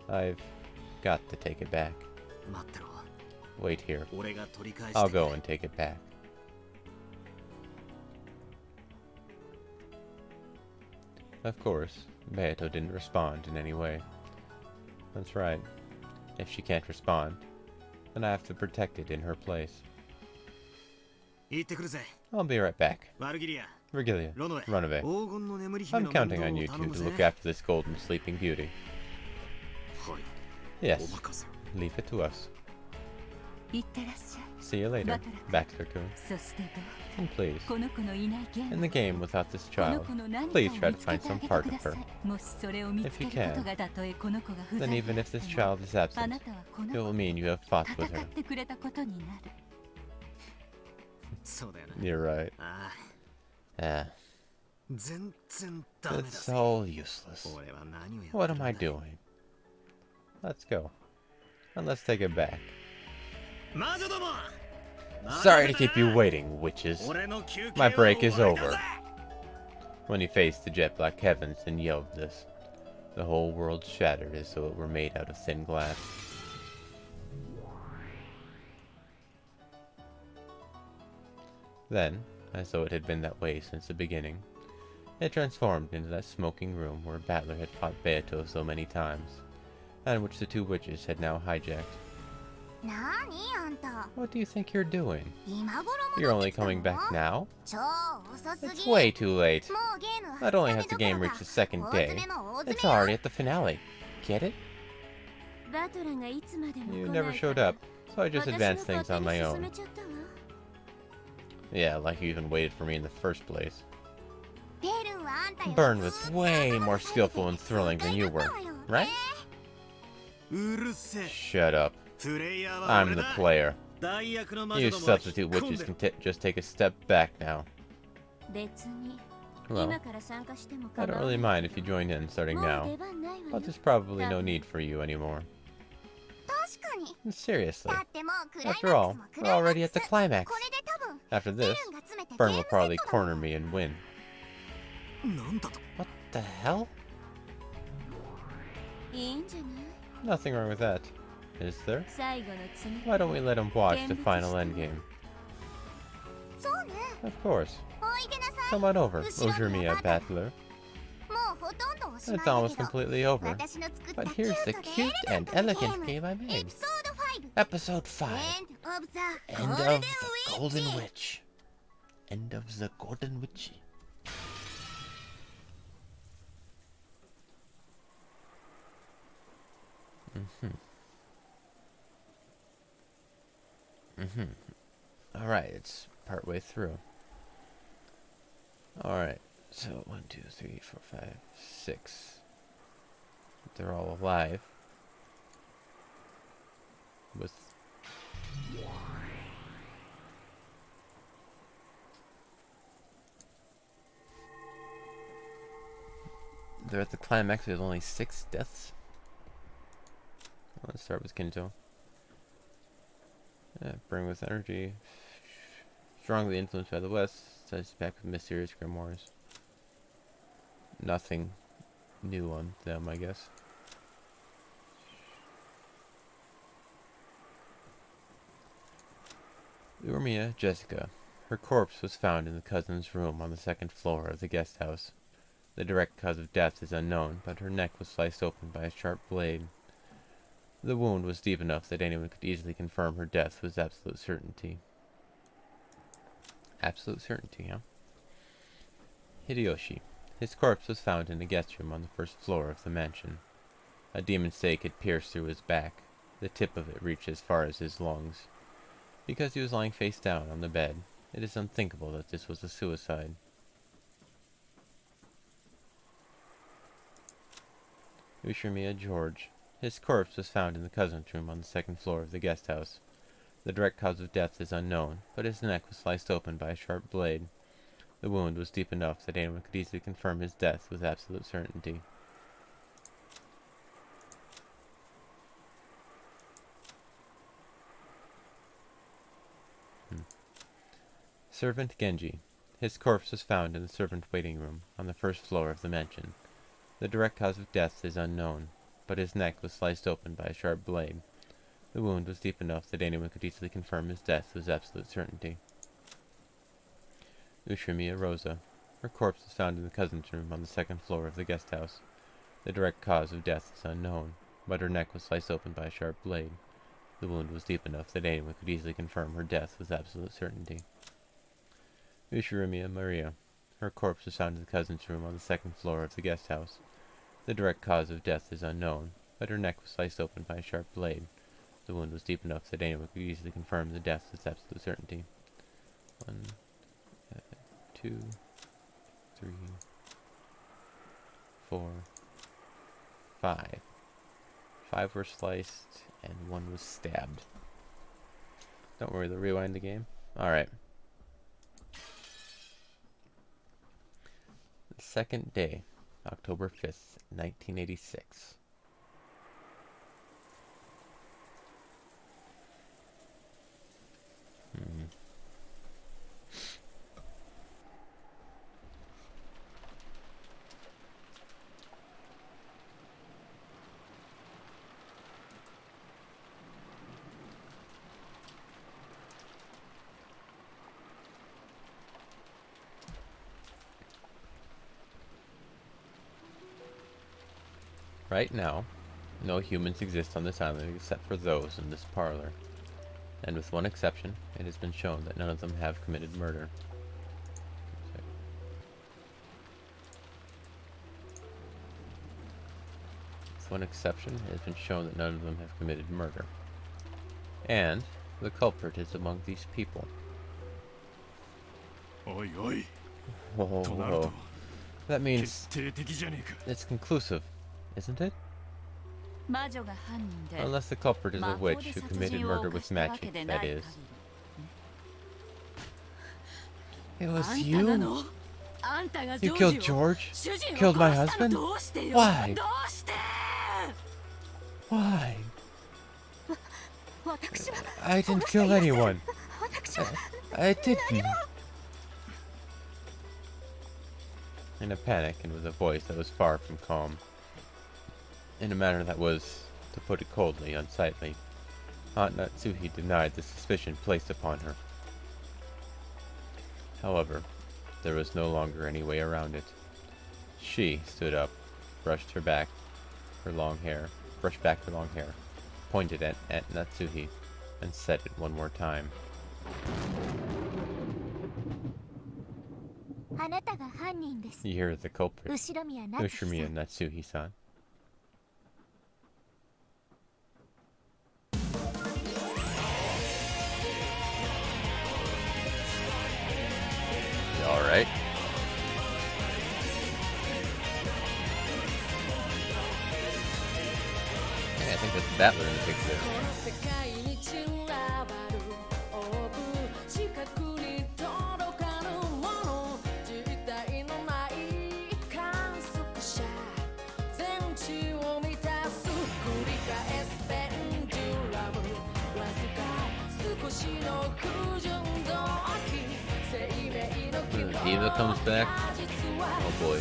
A: I've got to take it back. Wait here. I'll go and take it back. Of course, Beato didn't respond in any way. That's right. If she can't respond, then I have to protect it in her place. I'll be right back. Virgilia, Ranave. I'm counting on you two to look after this golden sleeping beauty. Yes, leave it to us. See you later, Baxter-kun. And please, in the game without this child, please try to find some part of her. If you can, then even if this child is absent, it will mean you have fought with her. You're right. Yeah. It's all useless. What am I doing? Let's go. And let's take it back. Sorry to keep you waiting, witches. My break is over. When he faced the jet black heavens and yelled this, the whole world shattered as though it were made out of thin glass. Then, as though it had been that way since the beginning, it transformed into that smoking room where Battler had fought Beato so many times, and which the two witches had now hijacked. What do you think you're doing? You're only coming back now? It's way too late. Not only has the game reached the second day, it's already at the finale. Get it? You never showed up, so I just advanced things on my own. Yeah, like you even waited for me in the first place. Burn was way more skillful and thrilling than you were, right? Shut up. I'm the player. You substitute witches can just take a step back now. Well, I don't really mind if you join in starting now, but there's probably no need for you anymore. Seriously. After all, we're already at the climax. After this, Burn will probably corner me and win. What the hell? Nothing wrong with that, is there? Why don't we let him watch the final endgame? Of course. Come on over, Ojurmiya Battler. It's almost completely over. But here's the cute and elegant game I made. Episode 5. End of the Golden Witch. End of the Golden Witch. Alright, it's partway through. Alright, so 1, 2, 3, 4, 5, 6. They're all alive. With they're at the climax with only 6 deaths. Let's start with Kinto. Burn with energy. Strongly influenced by the West. Starts back with mysterious grimoires. Nothing new on them, I guess. Umineko Jessica. Her corpse was found in the cousin's room on the 2nd floor of the guest house. The direct cause of death is unknown, but her neck was sliced open by a sharp blade. The wound was deep enough that anyone could easily confirm her death with absolute certainty. Absolute certainty, huh? Hideyoshi. His corpse was found in a guest room on the 1st floor of the mansion. A demon stake had pierced through his back. The tip of it reached as far as his lungs. Because he was lying face down on the bed, it is unthinkable that this was a suicide. Ushimiya George. His corpse was found in the cousin's room on the 2nd floor of the guest house. The direct cause of death is unknown, but his neck was sliced open by a sharp blade. The wound was deep enough that anyone could easily confirm his death with absolute certainty. Servant Genji. His corpse was found in the servant waiting room on the 1st floor of the mansion. The direct cause of death is unknown, but his neck was sliced open by a sharp blade. The wound was deep enough that anyone could easily confirm his death with absolute certainty. Ushimiya Rosa. Her corpse was found in the cousin's room on the 2nd floor of the guest house. The direct cause of death is unknown, but her neck was sliced open by a sharp blade. The wound was deep enough that anyone could easily confirm her death with absolute certainty. Ushimiya Maria. Her corpse was found in the cousin's room on the 2nd floor of the guest house. The direct cause of death is unknown, but her neck was sliced open by a sharp blade. The wound was deep enough that anyone could easily confirm the death with absolute certainty. 1, 2, 3, 4, 5. 5 were sliced, and 1 was stabbed. Don't worry, they'll rewind the game. Alright. The second day, October 5th, 1986. Right now, no humans exist on this island except for those in this parlor. And with one exception, it has been shown that none of them have committed murder. With one exception, it has been shown that none of them have committed murder. And the culprit is among these people.
B: Oi, oi.
A: Whoa, whoa. That means it's conclusive, isn't it? Unless the culprit is a witch who committed murder with magic, that is. It was you? You killed George? Killed my husband? Why? Why? I didn't kill anyone. I didn't. In a panic and with a voice that was far from calm. In a manner that was, to put it coldly, unsightly, Aunt Natsuhi denied the suspicion placed upon her. However, there was no longer any way around it. She stood up, brushed back her long hair, pointed at Aunt Natsuhi, and said it one more time. You're the culprit, Ushiromiya Natsuhi-san. Alright. Yeah, I think that's Battler in the picture. Eva comes back. Oh boy.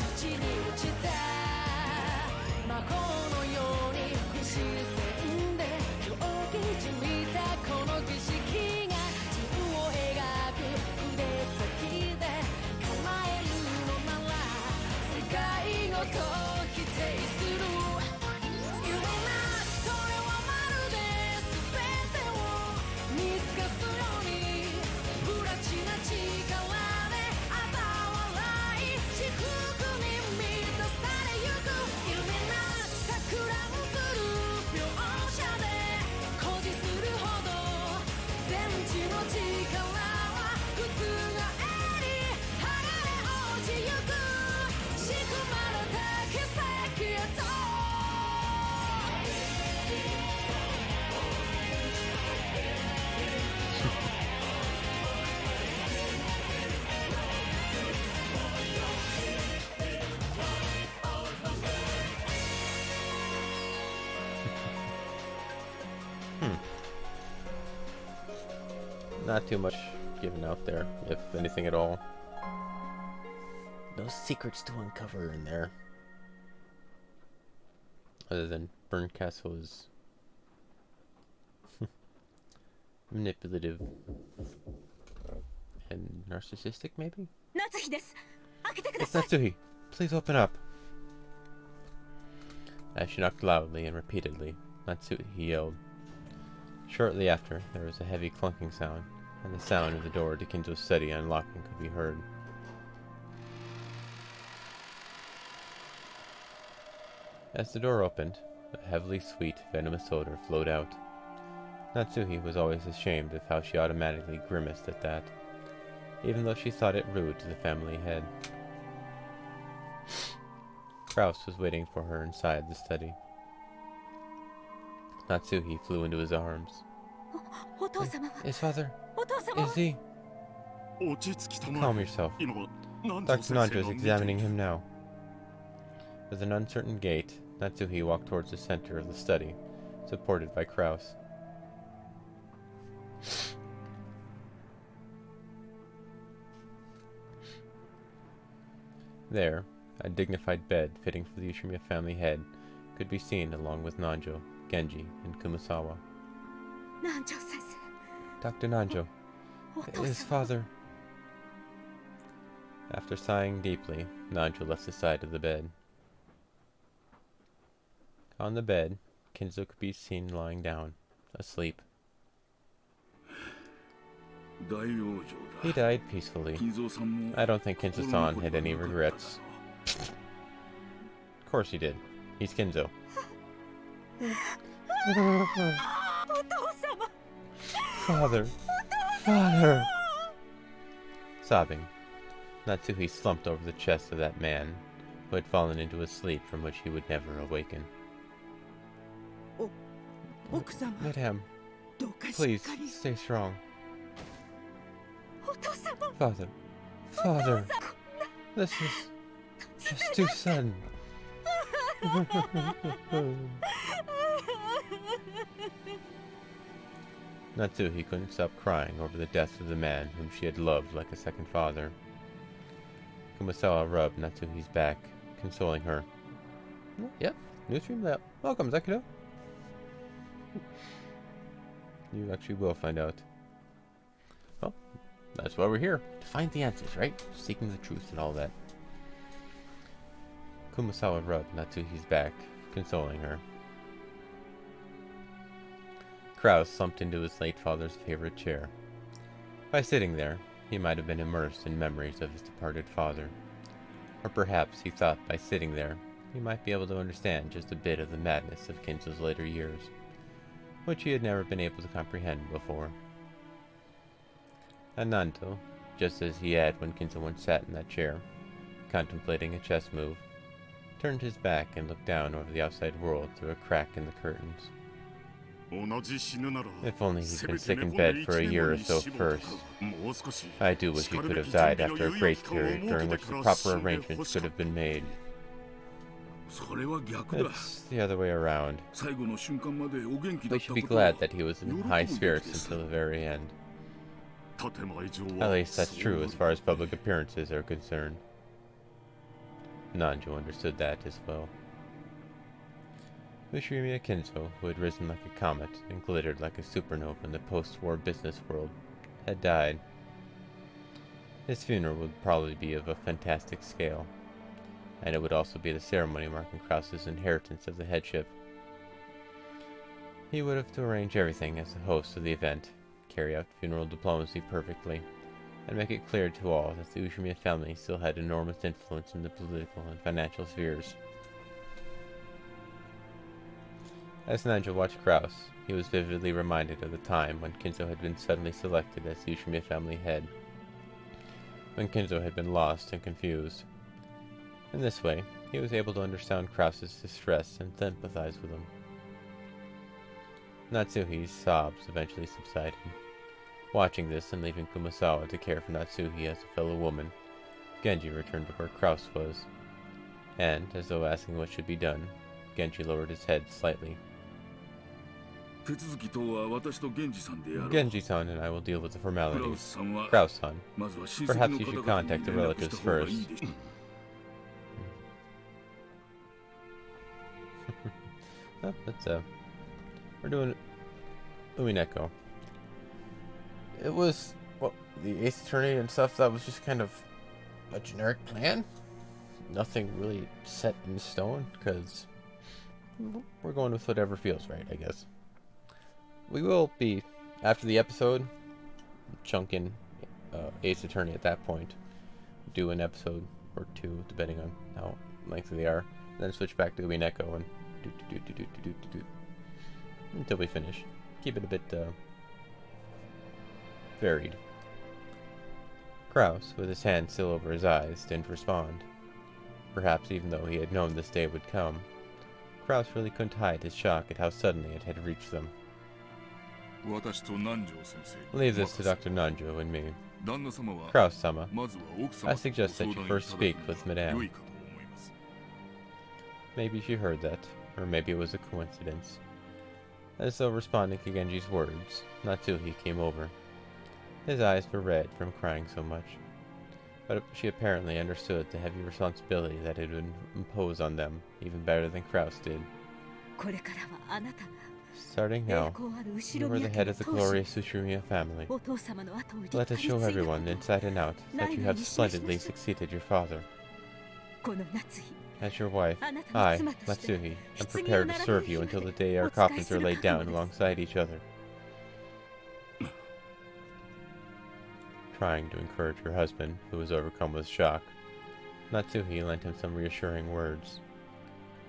A: Not too much given out there, if anything at all. No secrets to uncover in there. Other than Burnt Castle is manipulative and narcissistic, maybe? It's Natsuhi! Please open up! As she knocked loudly and repeatedly, Natsuhi yelled. Shortly after, there was a heavy clunking sound, and the sound of the door to Kinzo's study unlocking could be heard. As the door opened, a heavily sweet, venomous odor flowed out. Natsuhi was always ashamed of how she automatically grimaced at that, even though she thought it rude to the family head. Kraus was waiting for her inside the study. Natsuhi flew into his arms. His father? Is he? Calm yourself. Dr. Nanjo is examining him now. With an uncertain gait, Natsuhi walked towards the center of the study, supported by Kraus. There, a dignified bed fitting for the Ushimiya family head could be seen along with Nanjo, Genji, and Kumasawa. Dr. Nanjo, his father. After sighing deeply, Nanjo left the side of the bed. On the bed, Kinzo could be seen lying down, asleep. He died peacefully. I don't think Kinzo-san had any regrets. Of course he did. He's Kinzo. Father! Father! Sobbing, Natsuhi slumped over the chest of that man, who had fallen into a sleep from which he would never awaken. Madame, please, stay strong. Father, Father, this is just too sudden. Natsuhi couldn't stop crying over the death of the man whom she had loved like a second father. Kumasawa rubbed Natsuhi's back, consoling her. Yep, new stream layout. Welcome, Zakudo. You actually will find out. Well, that's why we're here. To find the answers, right? Seeking the truth and all that. Kumasawa rubbed Natsuhi's back, consoling her. Kraus slumped into his late father's favorite chair. By sitting there, he might have been immersed in memories of his departed father. Or perhaps he thought by sitting there, he might be able to understand just a bit of the madness of Kinzo's later years, which he had never been able to comprehend before. Ananto, just as he had when Kinzo once sat in that chair, contemplating a chess move, turned his back and looked down over the outside world through a crack in the curtains. If only he'd been sick in bed for a year or so first. I do wish he could have died after a grace period during which the proper arrangements could have been made. It's the other way around. We should be glad that he was in high spirits until the very end. At least that's true as far as public appearances are concerned. Nanjo understood that as well. Ushimiya Kinzo, who had risen like a comet and glittered like a supernova in the post-war business world, had died. His funeral would probably be of a fantastic scale, and it would also be the ceremony marking Kraus's inheritance of the headship. He would have to arrange everything as the host of the event, carry out funeral diplomacy perfectly, and make it clear to all that the Ushimiya family still had enormous influence in the political and financial spheres. As Nanjo watched Kraus, he was vividly reminded of the time when Kinzo had been suddenly selected as the Ushimiya family head, when Kinzo had been lost and confused. In this way, he was able to understand Kraus's distress and sympathize with him. Natsuhi's sobs eventually subsided. Watching this and leaving Kumasawa to care for Natsuhi as a fellow woman, Genji returned to where Kraus was, and, as though asking what should be done, Genji lowered his head slightly. Genji-san and I will deal with the formalities. Kraus-san, perhaps you should contact the relatives first. We're doing Umineko. It was, well, the Ace Attorney and stuff, that was just kind of a generic plan. Nothing really set in stone, because we're going with whatever feels right, I guess. We will be, after the episode, chunking Ace Attorney at that point. Do an episode or two, depending on how lengthy they are. And then switch back to Umineko and do until we finish. keep it a bit, varied. Kraus, with his hand still over his eyes, didn't respond. Perhaps even though he had known this day would come, Kraus really couldn't hide his shock at how suddenly it had reached them. Leave this to Dr. Nanjo and me. Kraus-sama, I suggest that you first speak with Madame. Maybe she heard that, or maybe it was a coincidence. As though responding to Genji's words, Natsuhi came over. His eyes were red from crying so much, but she apparently understood the heavy responsibility that had been imposed on them even better than Kraus did. Starting now, you are the head of the glorious Tsushimiya family. Let us show everyone, inside and out, that you have splendidly succeeded your father. As your wife, I, Matsuhi, am prepared to serve you until the day our coffins are laid down alongside each other. Trying to encourage her husband, who was overcome with shock, Natsuhi lent him some reassuring words.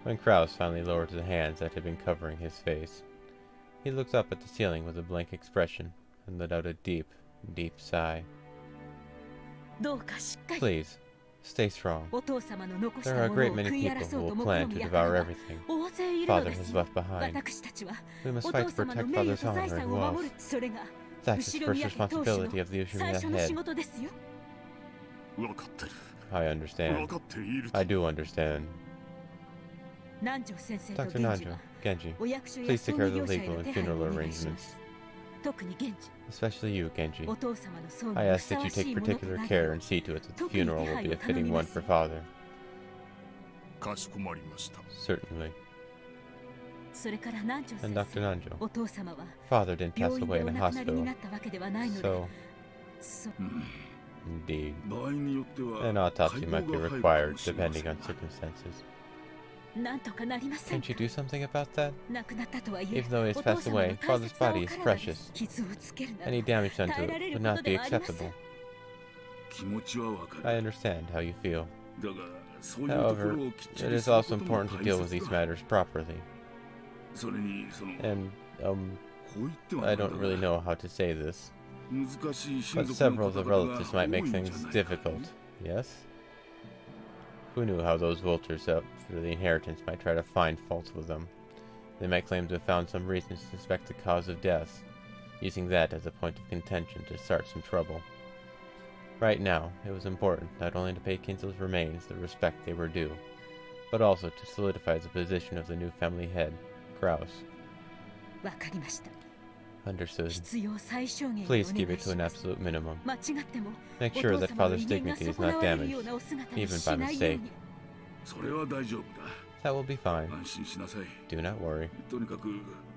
A: When Kraus finally lowered the hands that had been covering his face, he looked up at the ceiling with a blank expression and let out a deep, deep sigh. Please, stay strong. There are a great many people who will plan to devour everything Father has left behind. We must fight to protect Father's honor and wealth. That's his first responsibility of the Ushimiya head. I understand. I do understand. Dr. Nanjo, Genji, please take care of the legal and funeral arrangements. Especially you, Genji. I ask that you take particular care and see to it that the funeral will be a fitting one for Father. Certainly. And Dr. Nanjo, Father didn't pass away in a hospital, so... Indeed. An autopsy might be required, depending on circumstances. Can't you do something about that? Even though he has passed away, Father's body is precious. Any damage done to it would not be acceptable. I understand how you feel. However, it is also important to deal with these matters properly. And, I don't really know how to say this, but several of the relatives might make things difficult, yes? Who knew how those vultures up for the inheritance might try to find fault with them? They might claim to have found some reason to suspect the cause of death, using that as a point of contention to start some trouble. Right now, it was important not only to pay Kinsel's remains the respect they were due, but also to solidify the position of the new family head, Kraus. Understood. Please keep it to an absolute minimum. Make sure that Father's dignity is not damaged, even by mistake. That will be fine. Do not worry.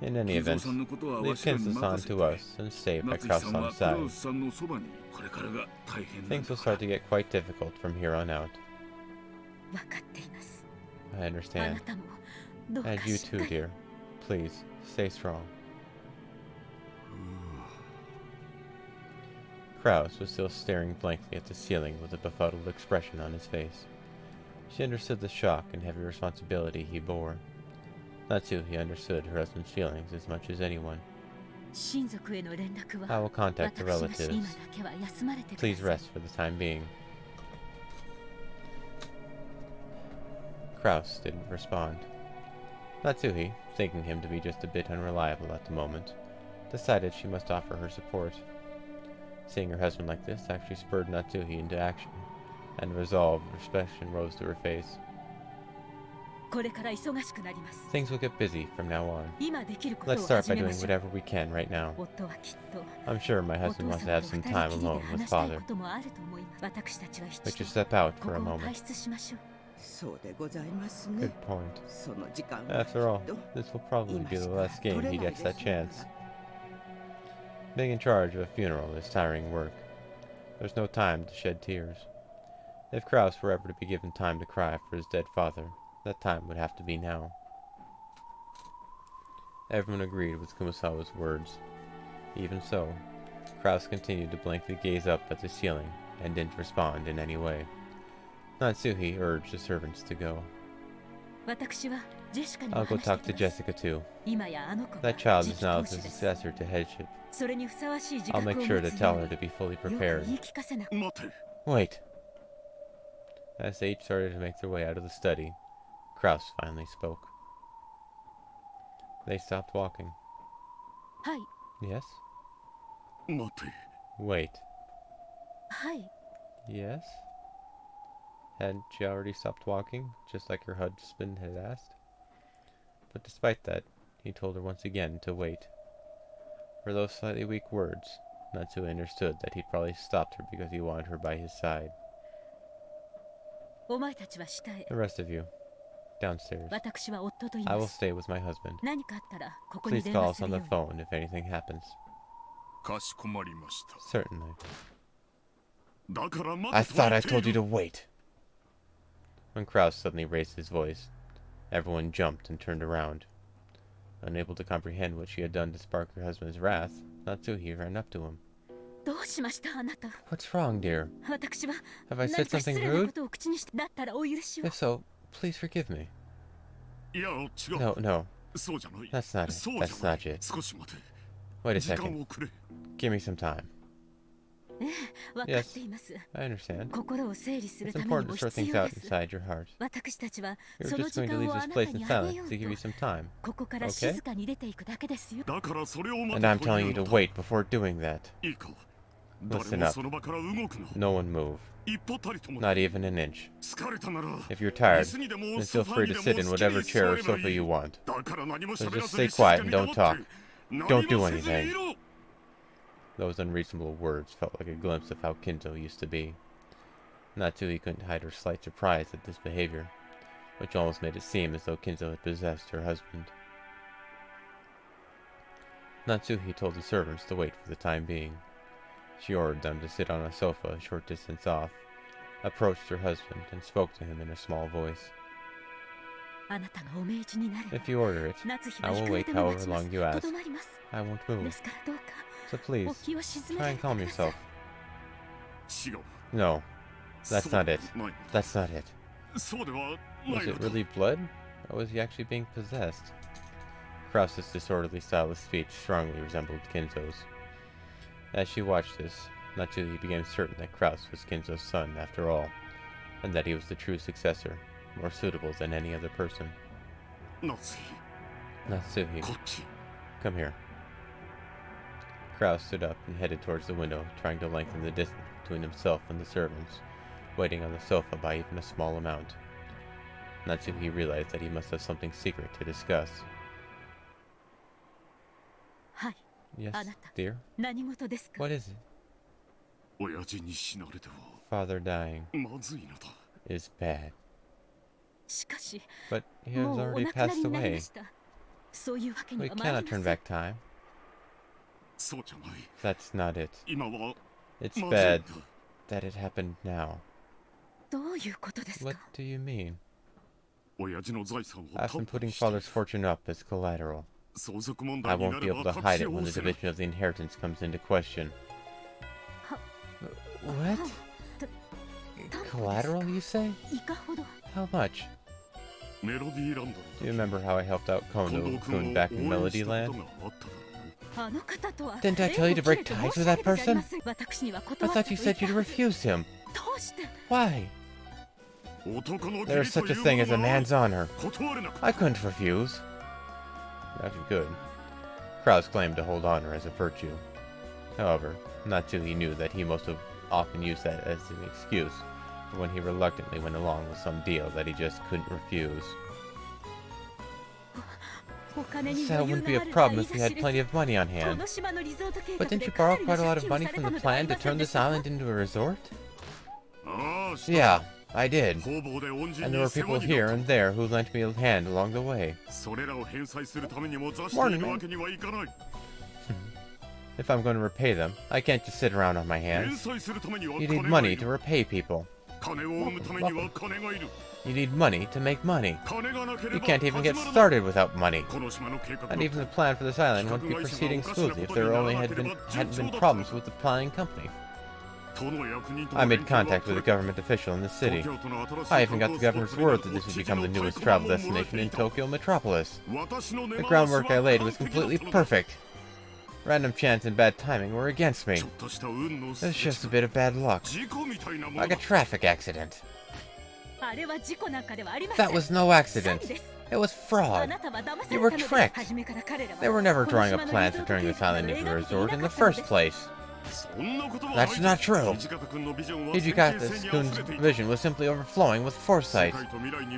A: In any event, leave Kinzel-san to us and stay by Kraus-san's side. Things will start to get quite difficult from here on out. I understand. And you too, dear. Please, stay strong. Kraus was still staring blankly at the ceiling with a befuddled expression on his face. She understood the shock and heavy responsibility he bore. Natsuhi understood her husband's feelings as much as anyone. I will contact the relatives. Please rest for the time being. Kraus didn't respond. Natsuhi, thinking him to be just a bit unreliable at the moment, decided she must offer her support. Seeing her husband like this actually spurred Natsuhi into action, and resolve and respect rose to her face. Things will get busy from now on. Let's start by doing whatever we can right now. I'm sure my husband wants to have some time alone with Father. We should step out for a moment. Good point. After all, this will probably be the last game he gets that chance. Being in charge of a funeral is tiring work. There's no time to shed tears. If Kraus were ever to be given time to cry for his dead father, that time would have to be now. Everyone agreed with Kumasawa's words. Even so, Kraus continued to blankly gaze up at the ceiling and didn't respond in any way. Natsuhi urged the servants to go. I'll go talk to Jessica too. That child is now the successor to headship. I'll make sure to tell her to be fully prepared. Wait. As they each started to make their way out of the study, Kraus finally spoke. They stopped walking. Yes? Wait. Yes? Hadn't she already stopped walking, just like her husband had asked? But despite that, he told her once again to wait. For those slightly weak words, Natsuo understood that he'd probably stopped her because he wanted her by his side. The rest of you, downstairs. I will stay with my husband. Please call us on the phone if anything happens. Certainly. I thought I told you to wait. When Kraus suddenly raised his voice, everyone jumped and turned around. Unable to comprehend what she had done to spark her husband's wrath, Natsuhi ran up to him. What's wrong, dear? Have I said something rude? If so, please forgive me. No. That's not it. That's not it. Wait a second. Give me some time. Yes, I understand. It's important to sort things out inside your heart. We're just going to leave this place in silence to give you some time, okay? And I'm telling you to wait before doing that. Listen up. No one move. Not even an inch. If you're tired, then feel free to sit in whatever chair or sofa you want. So just stay quiet and don't talk. Don't do anything. Those unreasonable words felt like a glimpse of how Kinzo used to be. Natsuhi couldn't hide her slight surprise at this behavior, which almost made it seem as though Kinzo had possessed her husband. Natsuhi told the servants to wait for the time being. She ordered them to sit on a sofa a short distance off, approached her husband, and spoke to him in a small voice. If you order it, I will wait however long you ask. I won't move. So please, try and calm yourself. No, that's not it. That's not it. Was it really blood? Or was he actually being possessed? Kraus's disorderly style of speech strongly resembled Kinzo's. As she watched this, Natsuhi became certain that Kraus was Kinzo's son after all, and that he was the true successor, more suitable than any other person. Natsuhi, come here. Kraus stood up and headed towards the window, trying to lengthen the distance between himself and the servants, waiting on the sofa by even a small amount. Natsuhi realized that he must have something secret to discuss. Yes, dear? What is it? Father dying is bad. But he has already passed away. We cannot turn back time. That's not it. It's bad that it happened now. What do you mean? I've been putting Father's fortune up as collateral. I won't be able to hide it when the division of the inheritance comes into question. What? Collateral, you say? How much? Do you remember how I helped out Kono-kun back in Melody Land? Didn't I tell you to break ties with that person? I thought you said you'd refuse him. Why? There is such a thing as a man's honor. I couldn't refuse. Not good. Kraus claimed to hold honor as a virtue. However, Natsuhi knew that he must have often used that as an excuse for when he reluctantly went along with some deal that he just couldn't refuse. That wouldn't be a problem if we had plenty of money on hand. But didn't you borrow quite a lot of money from the plan to turn this island into a resort? Yeah, I did. And there were people here and there who lent me a hand along the way. Morning, man. If I'm going to repay them, I can't just sit around on my hands. You need money to repay people. You need money to make money. You can't even get started without money. And even the plan for this island wouldn't be proceeding smoothly if there hadn't been problems with the planning company. I made contact with a government official in the city. I even got the governor's word that this would become the newest travel destination in Tokyo Metropolis. The groundwork I laid was completely perfect. Random chance and bad timing were against me. It was just a bit of bad luck. Like a traffic accident. That was no accident. It was fraud. You were tricked. They were never drawing up plans for turning this island into a resort in the first place. That's not true. Hijikata's vision was simply overflowing with foresight.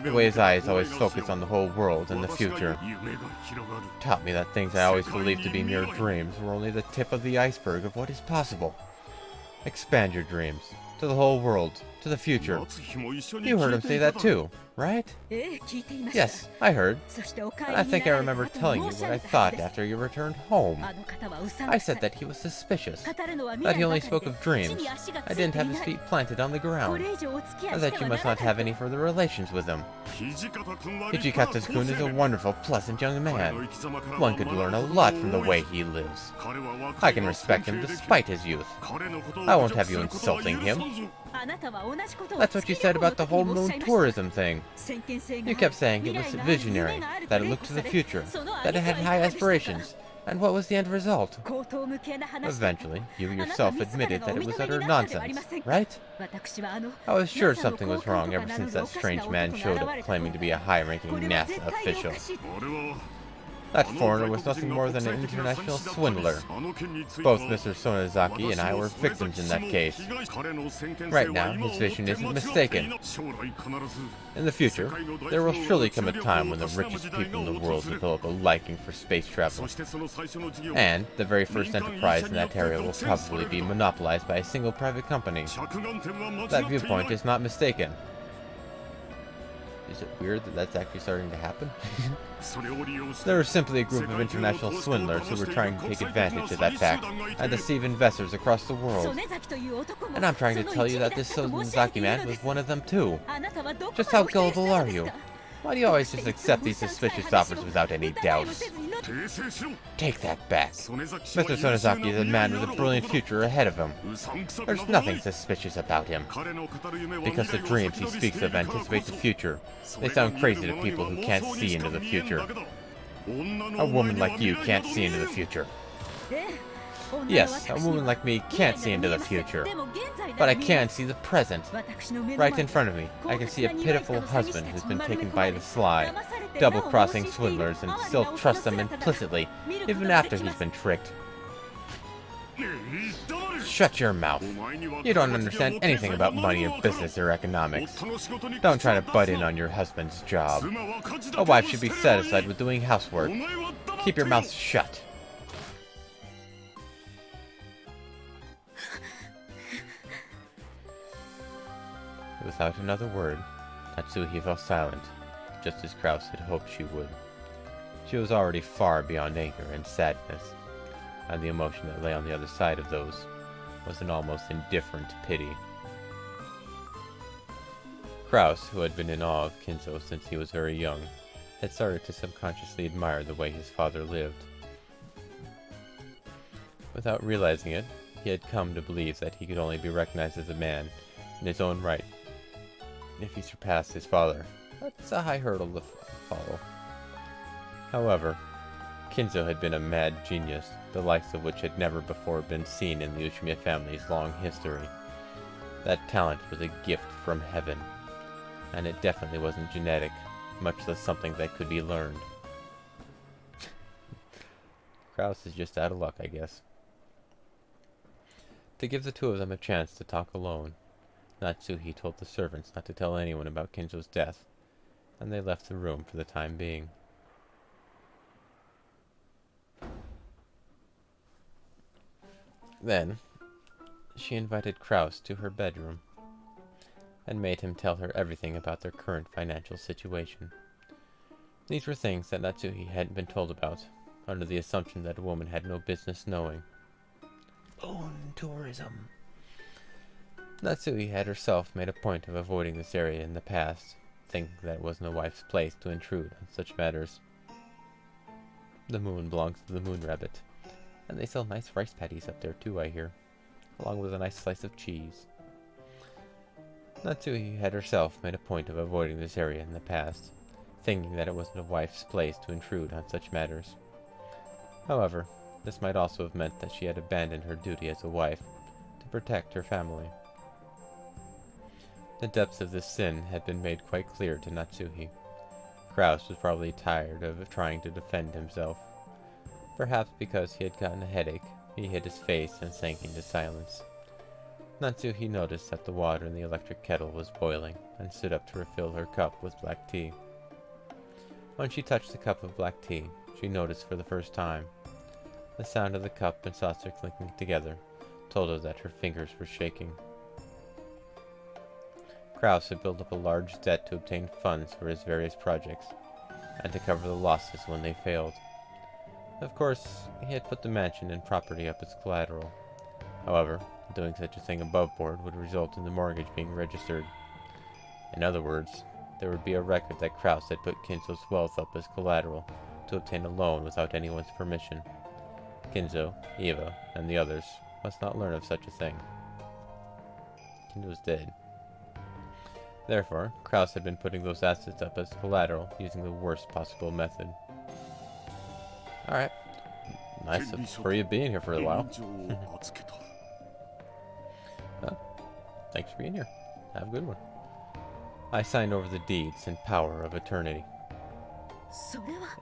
A: The way his eyes always focused on the whole world and the future taught me that things I always believed to be mere dreams were only the tip of the iceberg of what is possible. Expand your dreams to the whole world, to the future. You heard him say that too, right? Yes, I heard. And I think I remember telling you what I thought after you returned home. I said that he was suspicious, that he only spoke of dreams. I didn't have his feet planted on the ground, and that you must not have any further relations with him. Hijikata-kun is a wonderful, pleasant young man. One could learn a lot from the way he lives. I can respect him despite his youth. I won't have you insulting him. That's what you said about the whole moon tourism thing. You kept saying it was visionary, that it looked to the future, that it had high aspirations. And what was the end result? Eventually, you yourself admitted that it was utter nonsense, right? I was sure something was wrong ever since that strange man showed up claiming to be a high-ranking NASA official. That foreigner was nothing more than an international swindler. Both Mr. Sonozaki and I were victims in that case. Right now, his vision isn't mistaken. In the future, there will surely come a time when the richest people in the world develop a liking for space travel. And the very first enterprise in that area will probably be monopolized by a single private company. That viewpoint is not mistaken. Is it weird that that's actually starting to happen? There were simply a group of international swindlers who were trying to take advantage of that fact and deceive investors across the world. And I'm trying to tell you that this Sonozaki man was one of them too. Just how gullible are you? Why do you always just accept these suspicious offers without any doubts? Take that back. Mr. Sonozaki is a man with a brilliant future ahead of him. There's nothing suspicious about him. Because the dreams he speaks of anticipate the future. They sound crazy to people who can't see into the future. A woman like you can't see into the future. Yes, a woman like me can't see into the future. But I can see the present. Right in front of me, I can see a pitiful husband who's been taken by the sly, double-crossing swindlers and still trusts them implicitly, even after he's been tricked. Shut your mouth. You don't understand anything about money or business or economics. Don't try to butt in on your husband's job. A wife should be satisfied with doing housework. Keep your mouth shut. Without another word, Natsuhi fell silent, just as Kraus had hoped she would. She was already far beyond anger and sadness, and the emotion that lay on the other side of those was an almost indifferent pity. Kraus, who had been in awe of Kinzo since he was very young, had started to subconsciously admire the way his father lived. Without realizing it, he had come to believe that he could only be recognized as a man in his own right if he surpassed his father. That's a high hurdle to follow. However, Kinzo had been a mad genius, the likes of which had never before been seen in the Ushimiya family's long history. That talent was a gift from heaven, and it definitely wasn't genetic, much less something that could be learned. Kraus is just out of luck, I guess. To give the two of them a chance to talk alone, Natsuhi told the servants not to tell anyone about Kinzo's death, and they left the room for the time being. Then, she invited Kraus to her bedroom, and made him tell her everything about their current financial situation. These were things that Natsuhi hadn't been told about, under the assumption that a woman had no business knowing. Moon tourism. Natsuhi had herself made a point of avoiding this area in the past, thinking that it wasn't a wife's place to intrude on such matters. The moon belongs to the moon rabbit, and they sell nice rice patties up there too, I hear. along with a nice slice of cheese. Natsuhi had herself made a point of avoiding this area in the past, thinking that it wasn't a wife's place to intrude on such matters. However, this might also have meant that she had abandoned her duty as a wife to protect her family. The depths of this sin had been made quite clear to Natsuhi. Kraus was probably tired of trying to defend himself. Perhaps because he had gotten a headache, he hid his face and sank into silence. Natsuhi noticed that the water in the electric kettle was boiling, and stood up to refill her cup with black tea. When she touched the cup of black tea, she noticed for the first time. The sound of the cup and saucer clinking together told her that her fingers were shaking. Kraus had built up a large debt to obtain funds for his various projects, and to cover the losses when they failed. Of course, he had put the mansion and property up as collateral. However, doing such a thing above board would result in the mortgage being registered. In other words, there would be a record that Kraus had put Kinzo's wealth up as collateral to obtain a loan without anyone's permission. Kinzo, Eva, and the others must not learn of such a thing. Kinzo's dead. Therefore, Kraus had been putting those assets up as collateral using the worst possible method. Alright. Nice for you being here for a while. Thanks for being here. Have a good one. I signed over the deeds and power of eternity.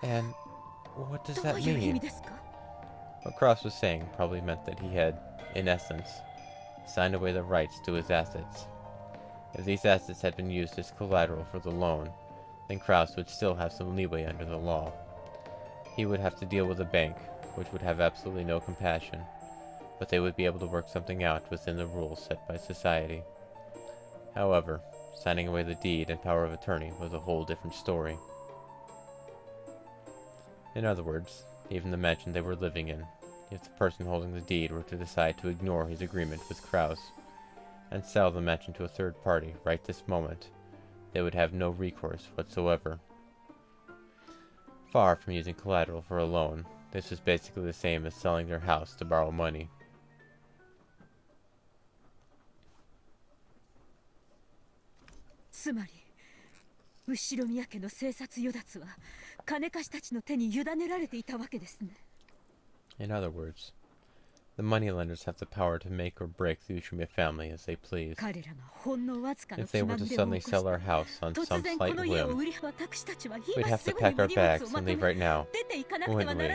A: And what does that mean? What Kraus was saying probably meant that he had, in essence, signed away the rights to his assets. If these assets had been used as collateral for the loan, then Kraus would still have some leeway under the law. He would have to deal with a bank, which would have absolutely no compassion, but they would be able to work something out within the rules set by society. However, signing away the deed and power of attorney was a whole different story. In other words, even the mansion they were living in, if the person holding the deed were to decide to ignore his agreement with Kraus, and sell the mansion to a third party right this moment, they would have no recourse whatsoever. Far from using collateral for a loan, this was basically the same as selling their house to borrow money. In other words, the moneylenders have the power to make or break the Ushimiya family as they please. If they were to suddenly sell our house on some slight whim, we'd have to pack our bags and leave right now, wouldn't we?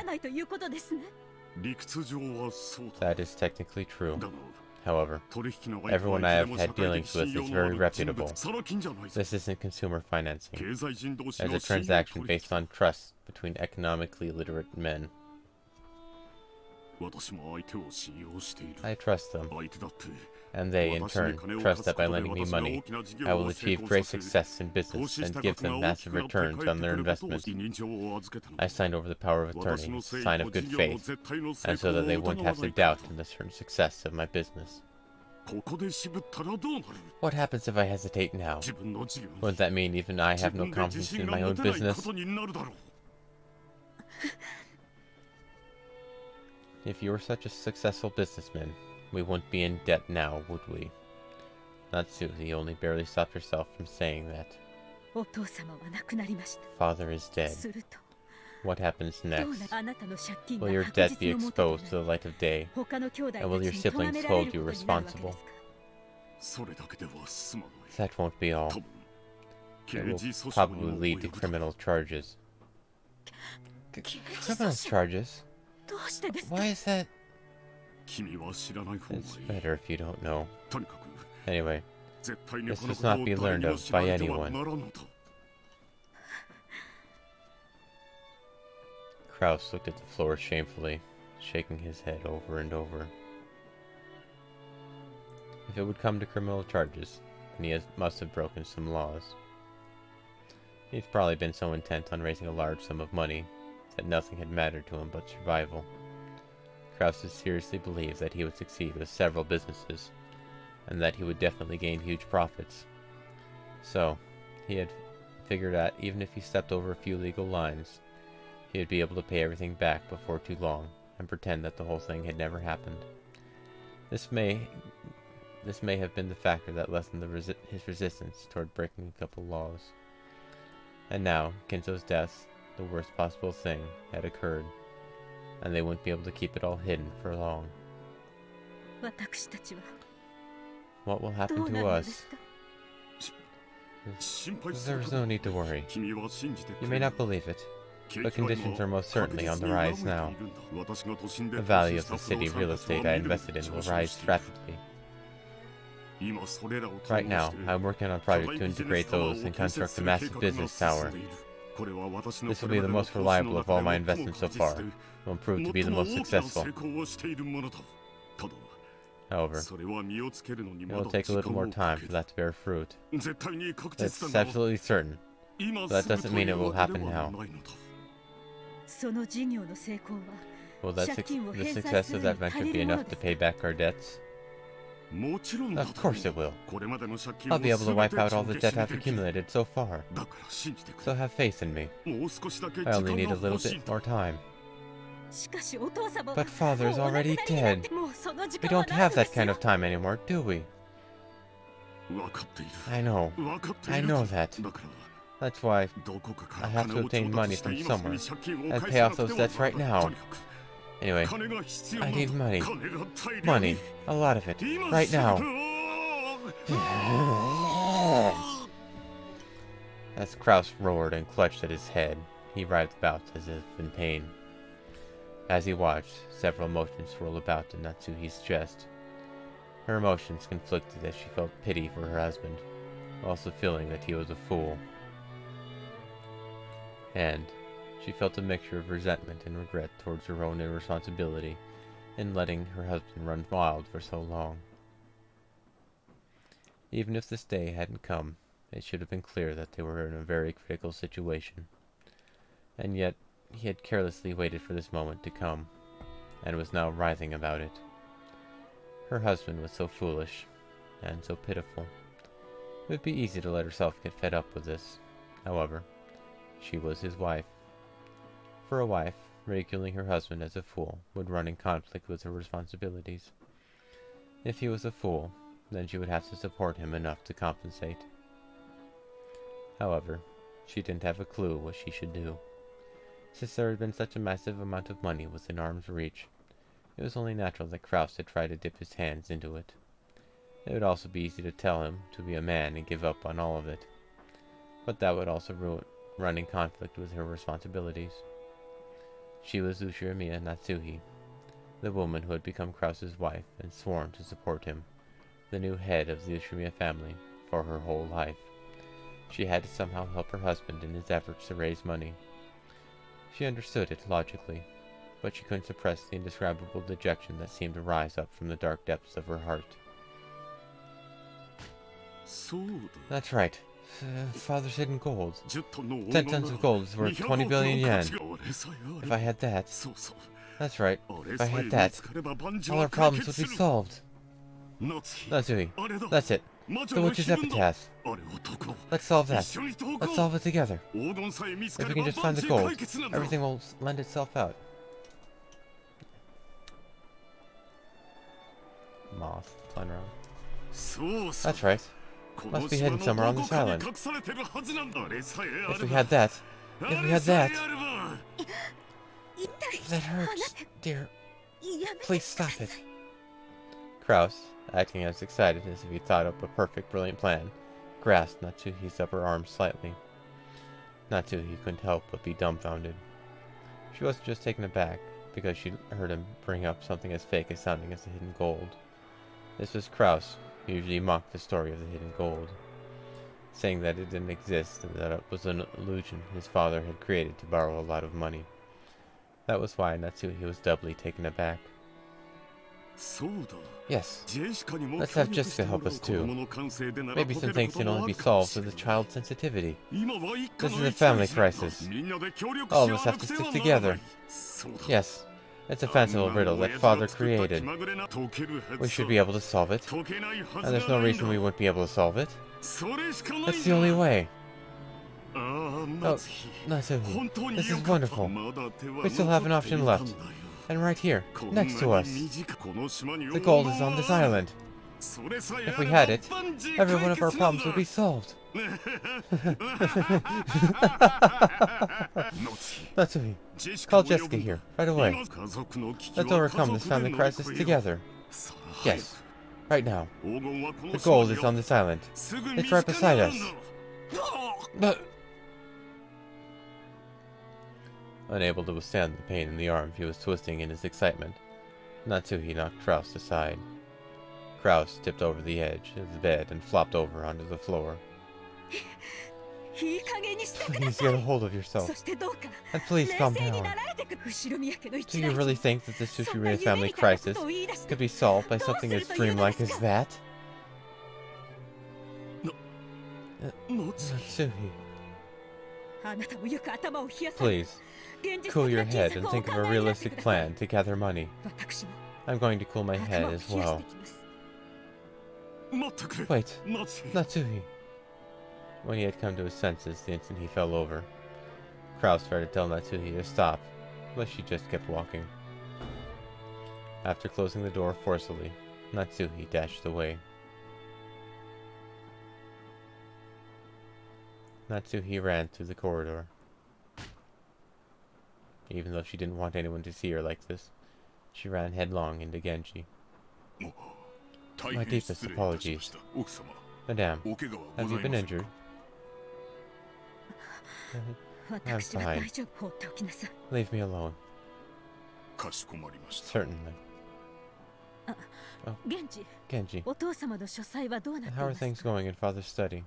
A: That is technically true. However, everyone I have had dealings with is very reputable. This isn't consumer financing. It's a transaction based on trust between economically literate men. I trust them, and they, in turn, trust that by lending me money, I will achieve great success in business and give them massive returns on their investment. I signed over the power of attorney, a sign of good faith, and so that they wouldn't have to doubt in the certain success of my business. What happens if I hesitate now? Wouldn't that mean even I have no confidence in my own business? If you were such a successful businessman, we wouldn't be in debt now, would we? Natsuhi only barely stopped herself from saying that. Father is dead. What happens next? Will your debt be exposed to the light of day? And will your siblings hold you responsible? That won't be all. It will probably lead to criminal charges. Criminal charges? Why is that? It's better if you don't know. Anyway, this must not be learned of by anyone. Kraus looked at the floor shamefully, shaking his head over and over. If it would come to criminal charges, then he must have broken some laws. He's probably been so intent on raising a large sum of money that nothing had mattered to him but survival. Kraus seriously believed that he would succeed with several businesses, and that he would definitely gain huge profits. So, he had figured out even if he stepped over a few legal lines, he would be able to pay everything back before too long, and pretend that the whole thing had never happened. This may have been the factor that lessened his resistance toward breaking a couple laws. And now, Kinzo's death, the worst possible thing, had occurred, and they wouldn't be able to keep it all hidden for long. What will happen to us? There's no need to worry. You may not believe it, but conditions are most certainly on the rise now. The value of the city real estate I invested in will rise rapidly. Right now, I'm working on a project to integrate those and construct a massive business tower. This will be the most reliable of all my investments so far. It will prove to be the most successful. However, it will take a little more time for that to bear fruit. That's absolutely certain, but that doesn't mean it will happen now. Will the success of that venture be enough to pay back our debts? Of course it will. I'll be able to wipe out all the debt I've accumulated so far. So have faith in me. I only need a little bit more time. But Father's already dead. We don't have that kind of time anymore, do we? I know that. That's why I have to obtain money from somewhere and pay off those debts right now. Anyway, I need money. Money. A lot of it. Right now. As Kraus roared and clutched at his head, he writhed about as if in pain. As he watched, several emotions swirled about in Natsuhi's chest. Her emotions conflicted as she felt pity for her husband, also feeling that he was a fool. And she felt a mixture of resentment and regret towards her own irresponsibility in letting her husband run wild for so long. Even if this day hadn't come, it should have been clear that they were in a very critical situation. And yet, he had carelessly waited for this moment to come, and was now writhing about it. Her husband was so foolish, and so pitiful. It would be easy to let herself get fed up with this. However, she was his wife. For a wife, ridiculing her husband as a fool would run in conflict with her responsibilities. If he was a fool, then she would have to support him enough to compensate. However, she didn't have a clue what she should do. Since there had been such a massive amount of money within arm's reach, it was only natural that Kraus had tried to dip his hands into it. It would also be easy to tell him to be a man and give up on all of it. But that would also run in conflict with her responsibilities. She was Ushirimiya Natsuhi, the woman who had become Kraus's wife and sworn to support him, the new head of the Ushirimiya family, for her whole life. She had to somehow help her husband in his efforts to raise money. She understood it logically, but she couldn't suppress the indescribable dejection that seemed to rise up from the dark depths of her heart. That's right. Father's hidden gold. 10 tons of gold is worth 20 billion yen. If I had that... That's right. If I had that, all our problems would be solved. Natsuhi, that's it. The witch's epitaph. Let's solve that. Let's solve it together. If we can just find the gold, everything will lend itself out. Moth, flying around. That's right. Must be hidden somewhere on this island. If we had that. If we had that. That hurts, dear. Please stop it. Kraus, acting as excited as if he thought up a perfect, brilliant plan, grasped Natsuhi's upper arm slightly. Natsuhi couldn't help but be dumbfounded. She wasn't just taken aback because she heard him bring up something as fake as sounding as the hidden gold. This was Kraus, who usually mocked the story of the hidden gold, saying that it didn't exist and that it was an illusion his father had created to borrow a lot of money. That was why Natsuhi was doubly taken aback. Yes, let's have Jessica help us too. Maybe some things can only be solved with a child's sensitivity. This is a family crisis. All of us have to stick together. Yes, it's a fanciful riddle that Father created. We should be able to solve it. And there's no reason we wouldn't be able to solve it. That's the only way. Oh, Natsuhi, this is wonderful. We still have an option left. And right here, next to us. The gold is on this island. If we had it, every one of our problems would be solved. Natsumi, call Jessica here, right away. Let's overcome this family crisis together. Yes, right now. The gold is on this island. It's right beside us. Unable to withstand the pain in the arm he was twisting in his excitement, Natsuhi knocked Kraus aside. Kraus tipped over the edge of the bed and flopped over onto the floor. Please get a hold of yourself. And please calm down. Do you really think that the Tsushirina family crisis could be solved by something as dreamlike as that? Natsuhi. Please, cool your head and think of a realistic plan to gather money. I'm going to cool my head as well. Wait, Natsuhi. When he had come to his senses the instant he fell over, Kraus tried to tell Natsuhi to stop, but she just kept walking. After closing the door forcefully, Natsuhi dashed away. Natsuhi ran through the corridor. Even though she didn't want anyone to see her like this, she ran headlong into Genji. My deepest apologies. Madame, have you been injured? I'm fine. Leave me alone. Certainly. Oh, Genji. How are things going in Father's study?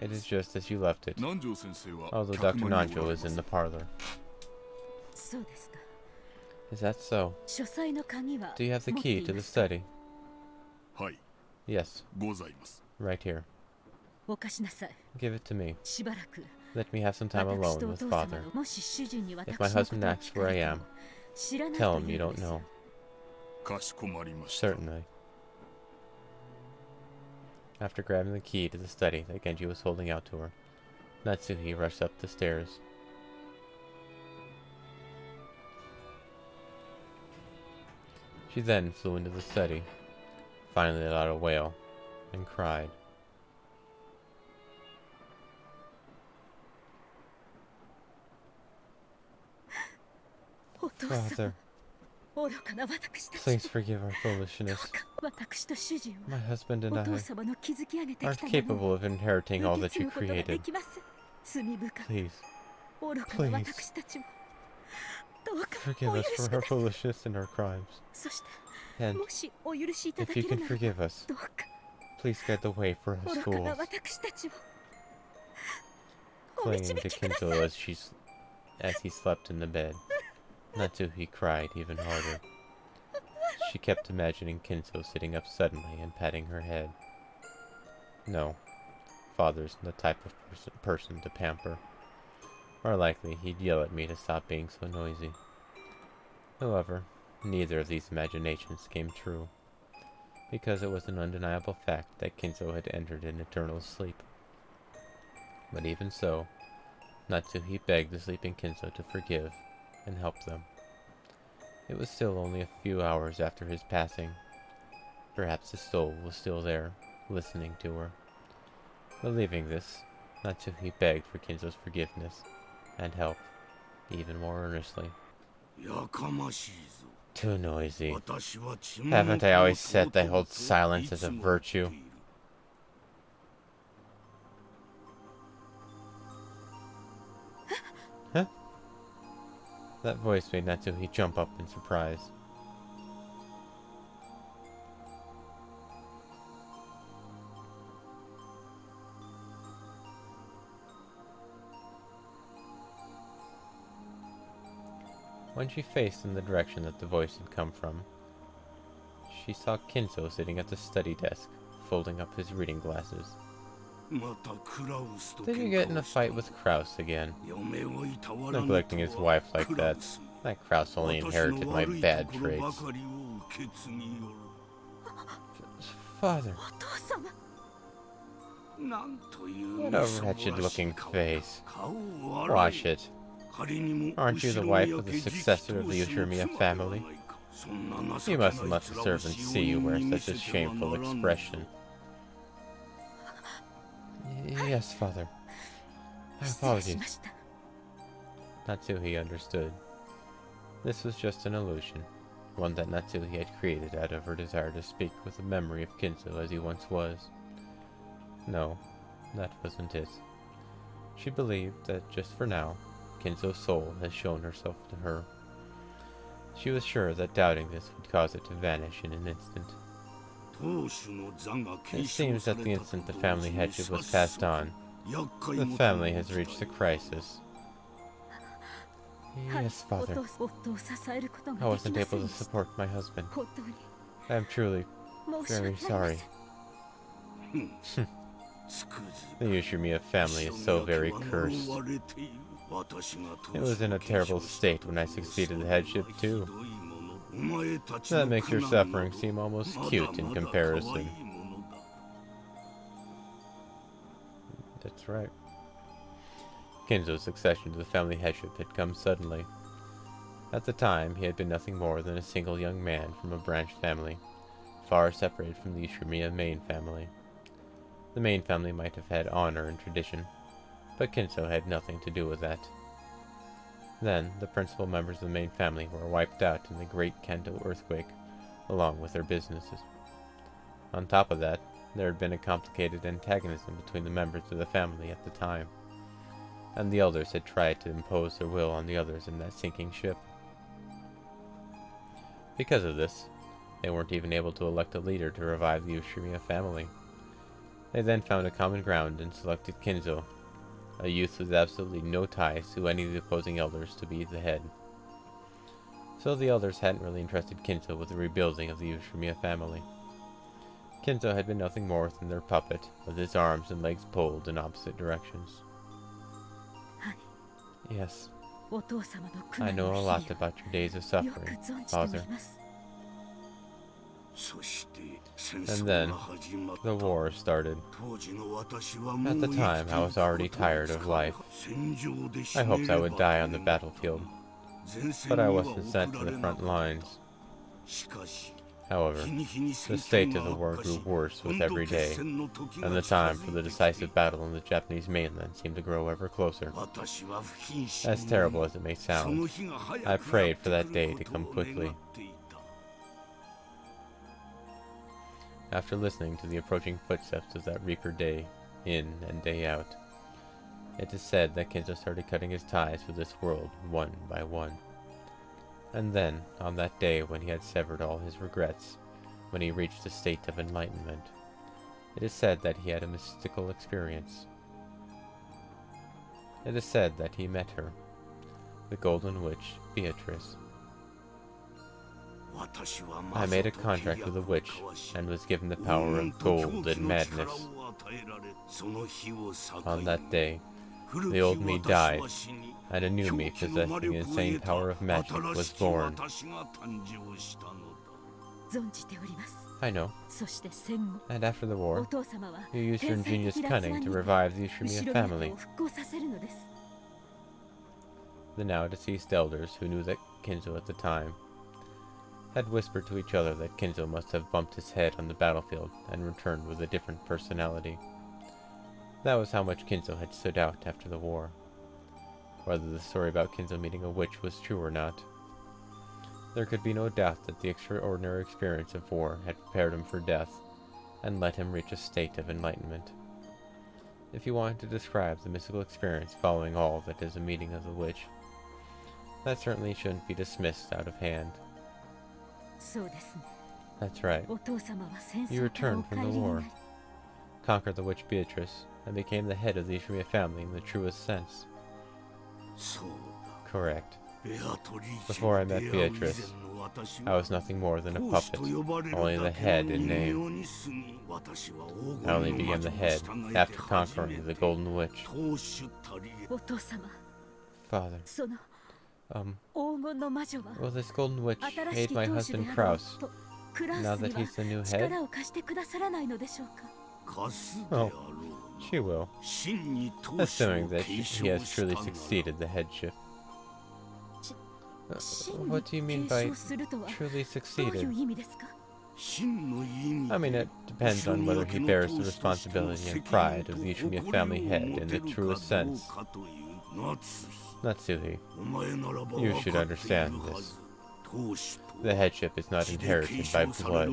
A: It is just as you left it, although Dr. Nanjo is in the parlor. Is that so? Do you have the key to the study? Yes. Right here. Give it to me. Let me have some time alone with Father. If my husband asks where I am, tell him you don't know. Certainly. After grabbing the key to the study that Genji was holding out to her, Natsuhi rushed up the stairs. She then flew into the study, finally let out a wail, and cried. Father, please forgive our foolishness. My husband and I aren't capable of inheriting all that you created. Please, please, forgive us for our foolishness and our crimes. And if you can forgive us, please guide the way for us fools. Clinging to Kinzo as he slept in the bed, Natsuhi cried even harder. She kept imagining Kinzo sitting up suddenly and patting her head. No, Father's the type of person to pamper. More likely, he'd yell at me to stop being so noisy. However, neither of these imaginations came true, because it was an undeniable fact that Kinzo had entered an eternal sleep. But even so, Natsuhi begged the sleeping Kinzo to forgive and help them. It was still only a few hours after his passing. Perhaps his soul was still there, listening to her. Believing this, Natsuhi begged for Kinzo's forgiveness and help, even more earnestly. Too noisy. Haven't I always said they hold silence as a virtue? Huh? That voice made Natsuhi jump up in surprise. When she faced in the direction that the voice had come from, she saw Kinzo sitting at the study desk, folding up his reading glasses. Did you get in a fight with Kraus again? Neglecting his wife like that. That Kraus only inherited my bad traits. Father. What a wretched looking face. Wash it. Aren't you the wife of the successor of the Ushirmiya family? You mustn't let the servants see you wear such a shameful expression. Yes, father. My apologies. Natsuhi understood. This was just an illusion, one that Natsuhi had created out of her desire to speak with the memory of Kinzo as he once was. No, that wasn't it. She believed that just for now, Kinzo's soul has shown herself to her. She was sure that doubting this would cause it to vanish in an instant. It seems that the instant the family headship was passed on, the family has reached a crisis. Yes, father. I wasn't able to support my husband. I am truly very sorry. The Ushirmiya family is so very cursed. It was in a terrible state when I succeeded the headship too. That makes your suffering seem almost cute in comparison. That's right. Kinzo's succession to the family headship had come suddenly. At the time, he had been nothing more than a single young man from a branch family, far separated from the Ushirmiya main family. The main family might have had honor and tradition, but Kinzo had nothing to do with that. Then, the principal members of the main family were wiped out in the Great Kanto earthquake, along with their businesses. On top of that, there had been a complicated antagonism between the members of the family at the time, and the elders had tried to impose their will on the others in that sinking ship. Because of this, they weren't even able to elect a leader to revive the Ushirmiya family. They then found a common ground and selected Kinzo, a youth with absolutely no ties to any of the opposing elders, to be the head. So the elders hadn't really entrusted Kinzo with the rebuilding of the Ushirmiya family. Kinzo had been nothing more than their puppet, with his arms and legs pulled in opposite directions. Yes, I know a lot about your days of suffering, father. And then, the war started. At the time, I was already tired of life. I hoped I would die on the battlefield, but I wasn't sent to the front lines. However, the state of the war grew worse with every day, and the time for the decisive battle on the Japanese mainland seemed to grow ever closer. As terrible as it may sound, I prayed for that day to come quickly. After listening to the approaching footsteps of that Reaper day in and day out, it is said that Kinzo started cutting his ties with this world one by one. And then, on that day when he had severed all his regrets, when he reached a state of enlightenment, it is said that he had a mystical experience. It is said that he met her, the Golden Witch, Beatrice. I made a contract with the witch, and was given the power of gold and madness. On that day, the old me died, and a new me possessing the insane power of magic was born. I know. And after the war, you used your ingenious cunning to revive the Ushirmiya family. The now deceased elders, who knew that Kinzo at the time, had whispered to each other that Kinzo must have bumped his head on the battlefield and returned with a different personality. That was how much Kinzo had stood out after the war. Whether the story about Kinzo meeting a witch was true or not, there could be no doubt that the extraordinary experience of war had prepared him for death, and let him reach a state of enlightenment. If you wanted to describe the mystical experience following all that is a meeting of the witch, that certainly shouldn't be dismissed out of hand. That's right. You returned from the war, conquered the witch Beatrice, and became the head of the Ushirmiya family in the truest sense. Correct. Before I met Beatrice, I was nothing more than a puppet, only the head in name. I only became the head after conquering the Golden Witch. Father, will this Golden Witch aid my husband Kraus, now that he's the new head? Oh, she will, assuming that he has truly succeeded the headship. What do you mean by truly succeeded? I mean, it depends on whether he bears the responsibility and pride of the Ushimiya family head in the truest sense. Natsuhi, you should understand this. The headship is not inherited by blood.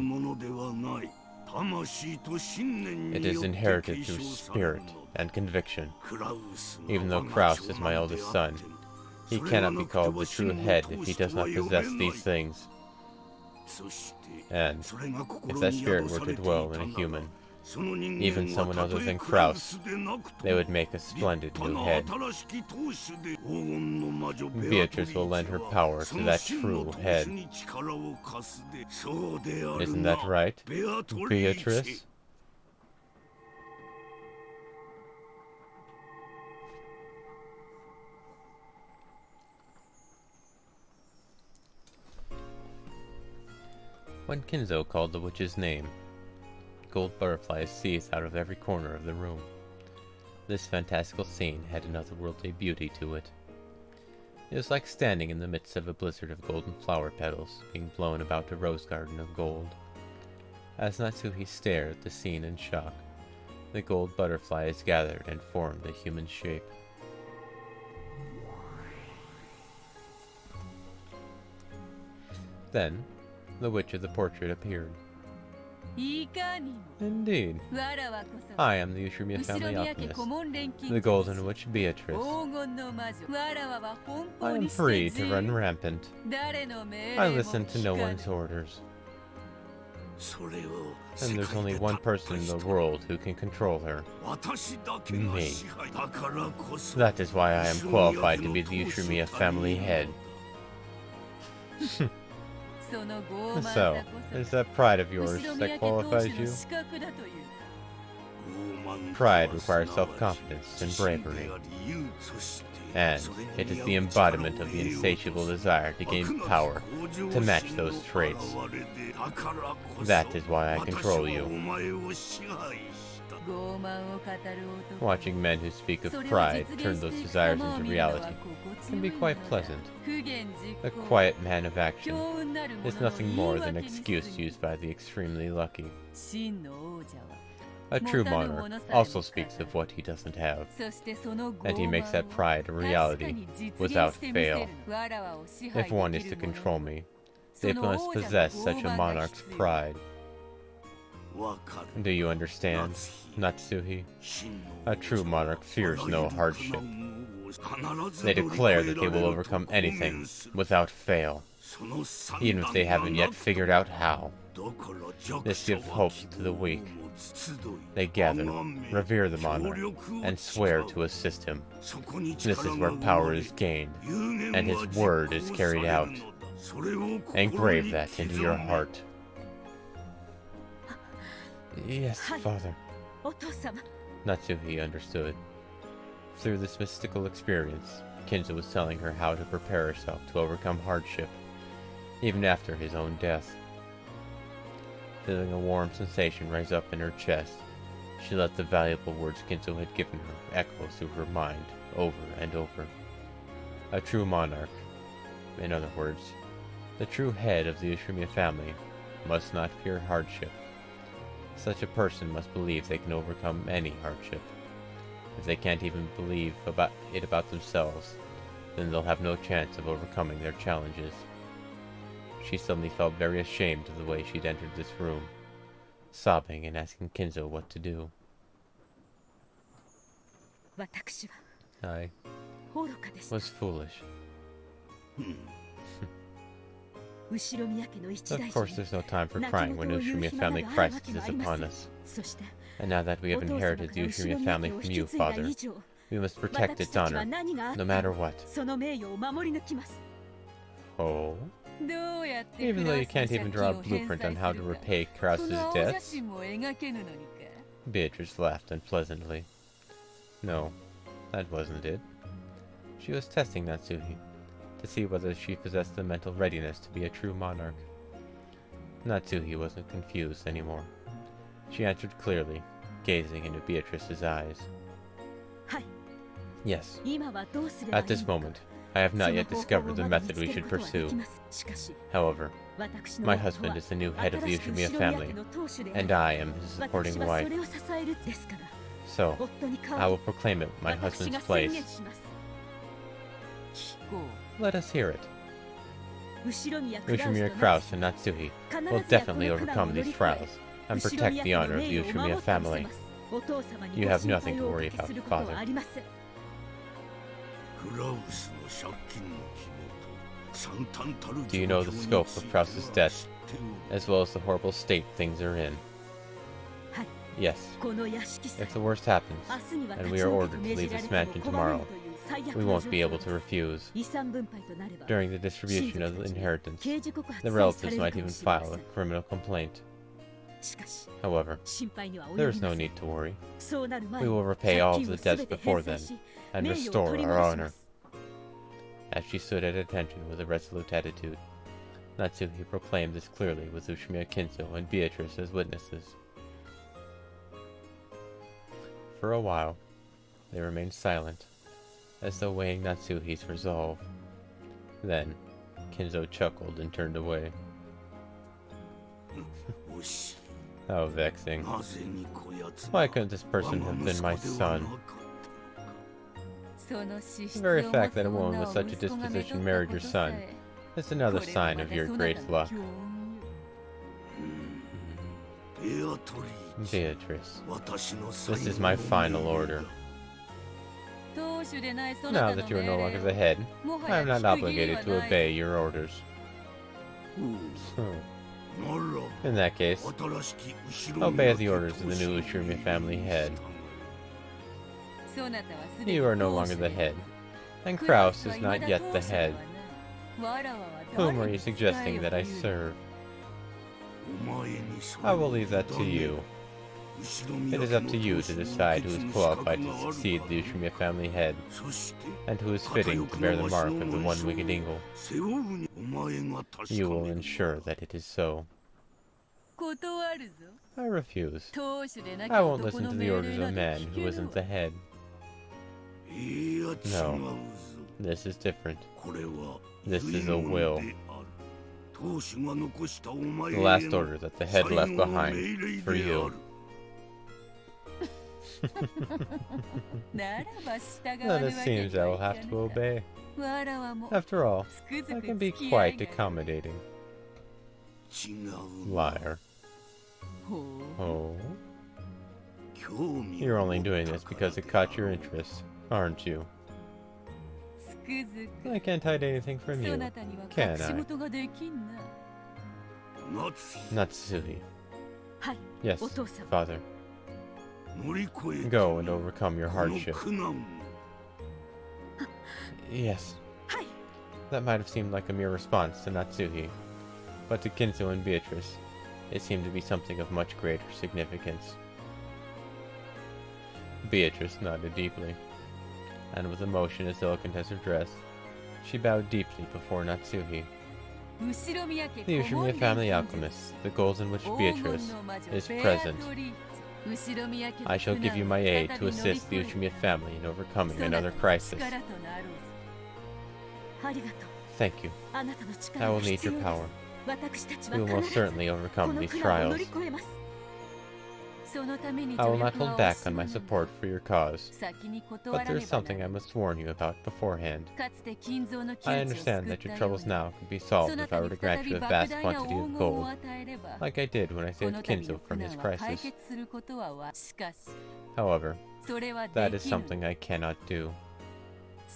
A: It is inherited through spirit and conviction. Even though Kraus is my eldest son, he cannot be called the true head if he does not possess these things. And if that spirit were to dwell in a human, even someone other than Kraus, they would make a splendid new head. Beatrice will lend her power to that true head. Isn't that right, Beatrice? When Kinzo called the witch's name, gold butterflies seethed out of every corner of the room. This fantastical scene had an otherworldly beauty to it. It was like standing in the midst of a blizzard of golden flower petals being blown about a rose garden of gold. As Natsuhi stared at the scene in shock, the gold butterflies gathered and formed a human shape. Then, the witch of the portrait appeared. Indeed. I am the Ushimiya family alchemist, the Golden Witch Beatrice. I am free to run rampant. I listen to no one's orders. And there's only one person in the world who can control her. Me. That is why I am qualified to be the Ushimiya family head. So, is that pride of yours that qualifies you? Pride requires self-confidence and bravery. And it is the embodiment of the insatiable desire to gain power, to match those traits. That is why I control you. Watching men who speak of pride turn those desires into reality can be quite pleasant. A quiet man of action is nothing more than an excuse used by the extremely lucky. A true monarch also speaks of what he doesn't have, and he makes that pride a reality without fail. If one is to control me, they must possess such a monarch's pride. Do you understand, Natsuhi? A true monarch fears no hardship. They declare that they will overcome anything without fail, even if they haven't yet figured out how. This gives hope to the weak. They gather, revere the monarch, and swear to assist him. This is where power is gained, and his word is carried out. Engrave that into your heart. Yes, father. Natsuhi understood. Through this mystical experience, Kinzo was telling her how to prepare herself to overcome hardship, even after his own death. Feeling a warm sensation rise up in her chest, she let the valuable words Kinzo had given her echo through her mind over and over. A true monarch, in other words, the true head of the Ushimiya family, must not fear hardship. Such a person must believe they can overcome any hardship. If they can't even believe about themselves, then they'll have no chance of overcoming their challenges. She suddenly felt very ashamed of the way she'd entered this room, sobbing and asking Kinzo what to do. I was foolish. Of course, there's no time for crying when Ushimiya family crisis is upon us. And now that we have inherited the Ushimiya family from you, father, we must protect its honor, no matter what. Oh? Even though you can't even draw a blueprint on how to repay Kraus's debts? Beatrice laughed unpleasantly. No, that wasn't it. She was testing Natsuhi, to see whether she possessed the mental readiness to be a true monarch. Natsuhi wasn't confused anymore. She answered clearly, gazing into Beatrice's eyes. Yes. At this moment, I have not yet discovered the method we should pursue. However, my husband is the new head of the Ushimiya family, and I am his supporting wife. So, I will proclaim it my husband's place. Let us hear it. Ushimiya Kraus and Natsuhi will definitely overcome these trials and protect the honor of the Ushimiya family. You have nothing to worry about, father. Do you know the scope of Kraus's death, as well as the horrible state things are in? Yes. If the worst happens, and we are ordered to leave this mansion tomorrow, we won't be able to refuse. During the distribution of the inheritance, the relatives might even file a criminal complaint. However, there is no need to worry. We will repay all of the debts before then, and restore our honor. As she stood at attention with a resolute attitude, Natsuhi proclaimed this clearly with Ushimiya Kinzo and Beatrice as witnesses. For a while, they remained silent, as though weighing Natsuhi's resolve. Then, Kinzo chuckled and turned away. How vexing. Why couldn't this person have been my son? The very fact that a woman with such a disposition married your son is another sign of your great luck. Beatrice, this is my final order. Now that you are no longer the head, I am not obligated to obey your orders. In that case, obey the orders of the new Ushimiya family head. You are no longer the head, and Kraus is not yet the head. Whom are you suggesting that I serve? I will leave that to you. It is up to you to decide who is qualified to succeed the Ushimiya family head, and who is fitting to bear the mark of the one-winged eagle. You will ensure that it is so. I refuse. I won't listen to the orders of a man who isn't the head. No, this is different. This is a will. The last order that the head left behind for you. Then it seems I will have to obey. After all, I can be quite accommodating. Liar. Oh? You're only doing this because it caught your interest, aren't you? I can't hide anything from you, can I? Natsuhi. Yes, father. Go and overcome your hardship. Yes. That might have seemed like a mere response to Natsuhi, but to Kinzo and Beatrice, it seemed to be something of much greater significance. Beatrice nodded deeply, and with emotion as eloquent as her dress, she bowed deeply before Natsuhi. The Ushimiya family alchemist, the goals in which Beatrice is present. I shall give you my aid to assist the Ushimiya family in overcoming another crisis. Thank you. I will need your power. We will most certainly overcome these trials. I will not hold back on my support for your cause, but there is something I must warn you about beforehand. I understand that your troubles now could be solved if I were to grant you a vast quantity of gold, like I did when I saved Kinzo from his crisis. However, that is something I cannot do.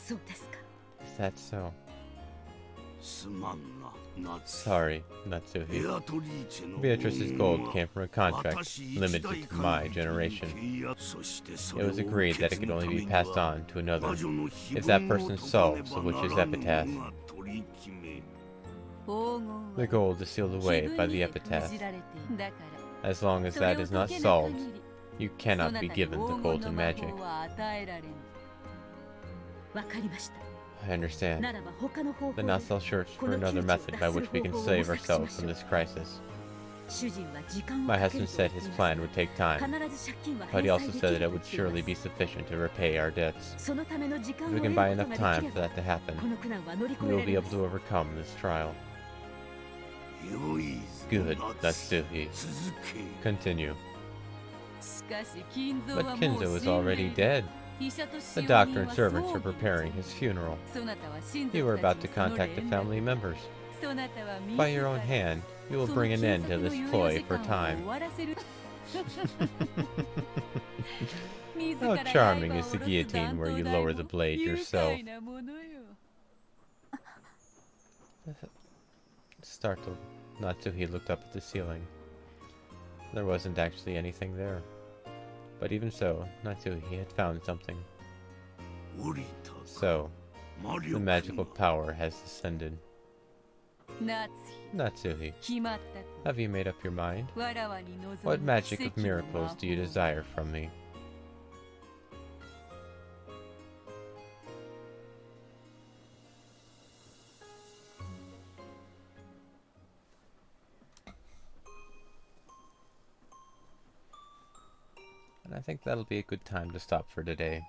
A: Is that so? Sorry, Natsuhi. Beatrice's gold came from a contract limited to my generation. It was agreed that it could only be passed on to another if that person solves the witch's epitaph. The gold is sealed away by the epitaph. As long as that is not solved, you cannot be given the golden magic. I understand. Then I'll shall search for another method by which we can save ourselves from this crisis. My husband said his plan would take time, but he also said that it would surely be sufficient to repay our debts. If we can buy enough time for that to happen, we will be able to overcome this trial. Good, Natsuhi. Continue. But Kinzo is already dead. The doctor and servants are preparing his funeral. You are about to contact the family members. By your own hand, you will bring an end to this ploy for time. How charming is the guillotine where you lower the blade yourself. Startled, Natsuhi looked up at the ceiling. There wasn't actually anything there. But even so, Natsuhi had found something. So, the magical power has descended. Natsuhi, have you made up your mind? What magic of miracles do you desire from me? And I think that'll be a good time to stop for today.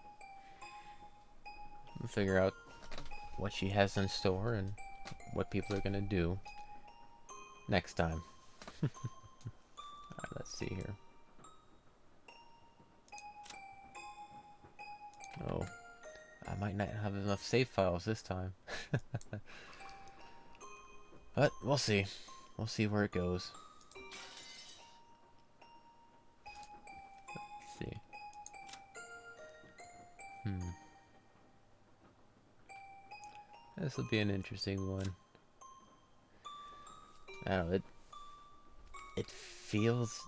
A: We'll figure out what she has in store and what people are gonna do next time. Alright, let's see here. Oh, I might not have enough save files this time. But we'll see. We'll see where it goes. Let's see. This will be an interesting one. I don't know, it feels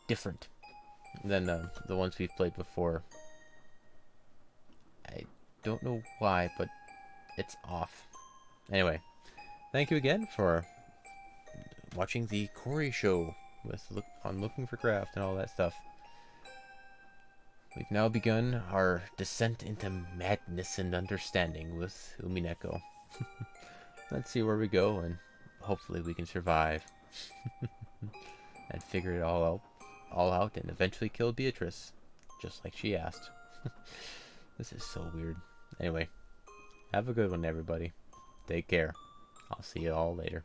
A: different than the ones we've played before. I don't know why, but it's off. Anyway, thank you again for watching the Corey show with Looking for Craft and all that stuff. We've now begun our descent into madness and understanding with Umineko. Let's see where we go, and hopefully we can survive. And figure it all out, and eventually kill Beatrice, just like she asked. This is so weird. Anyway, have a good one, everybody. Take care. I'll see you all later.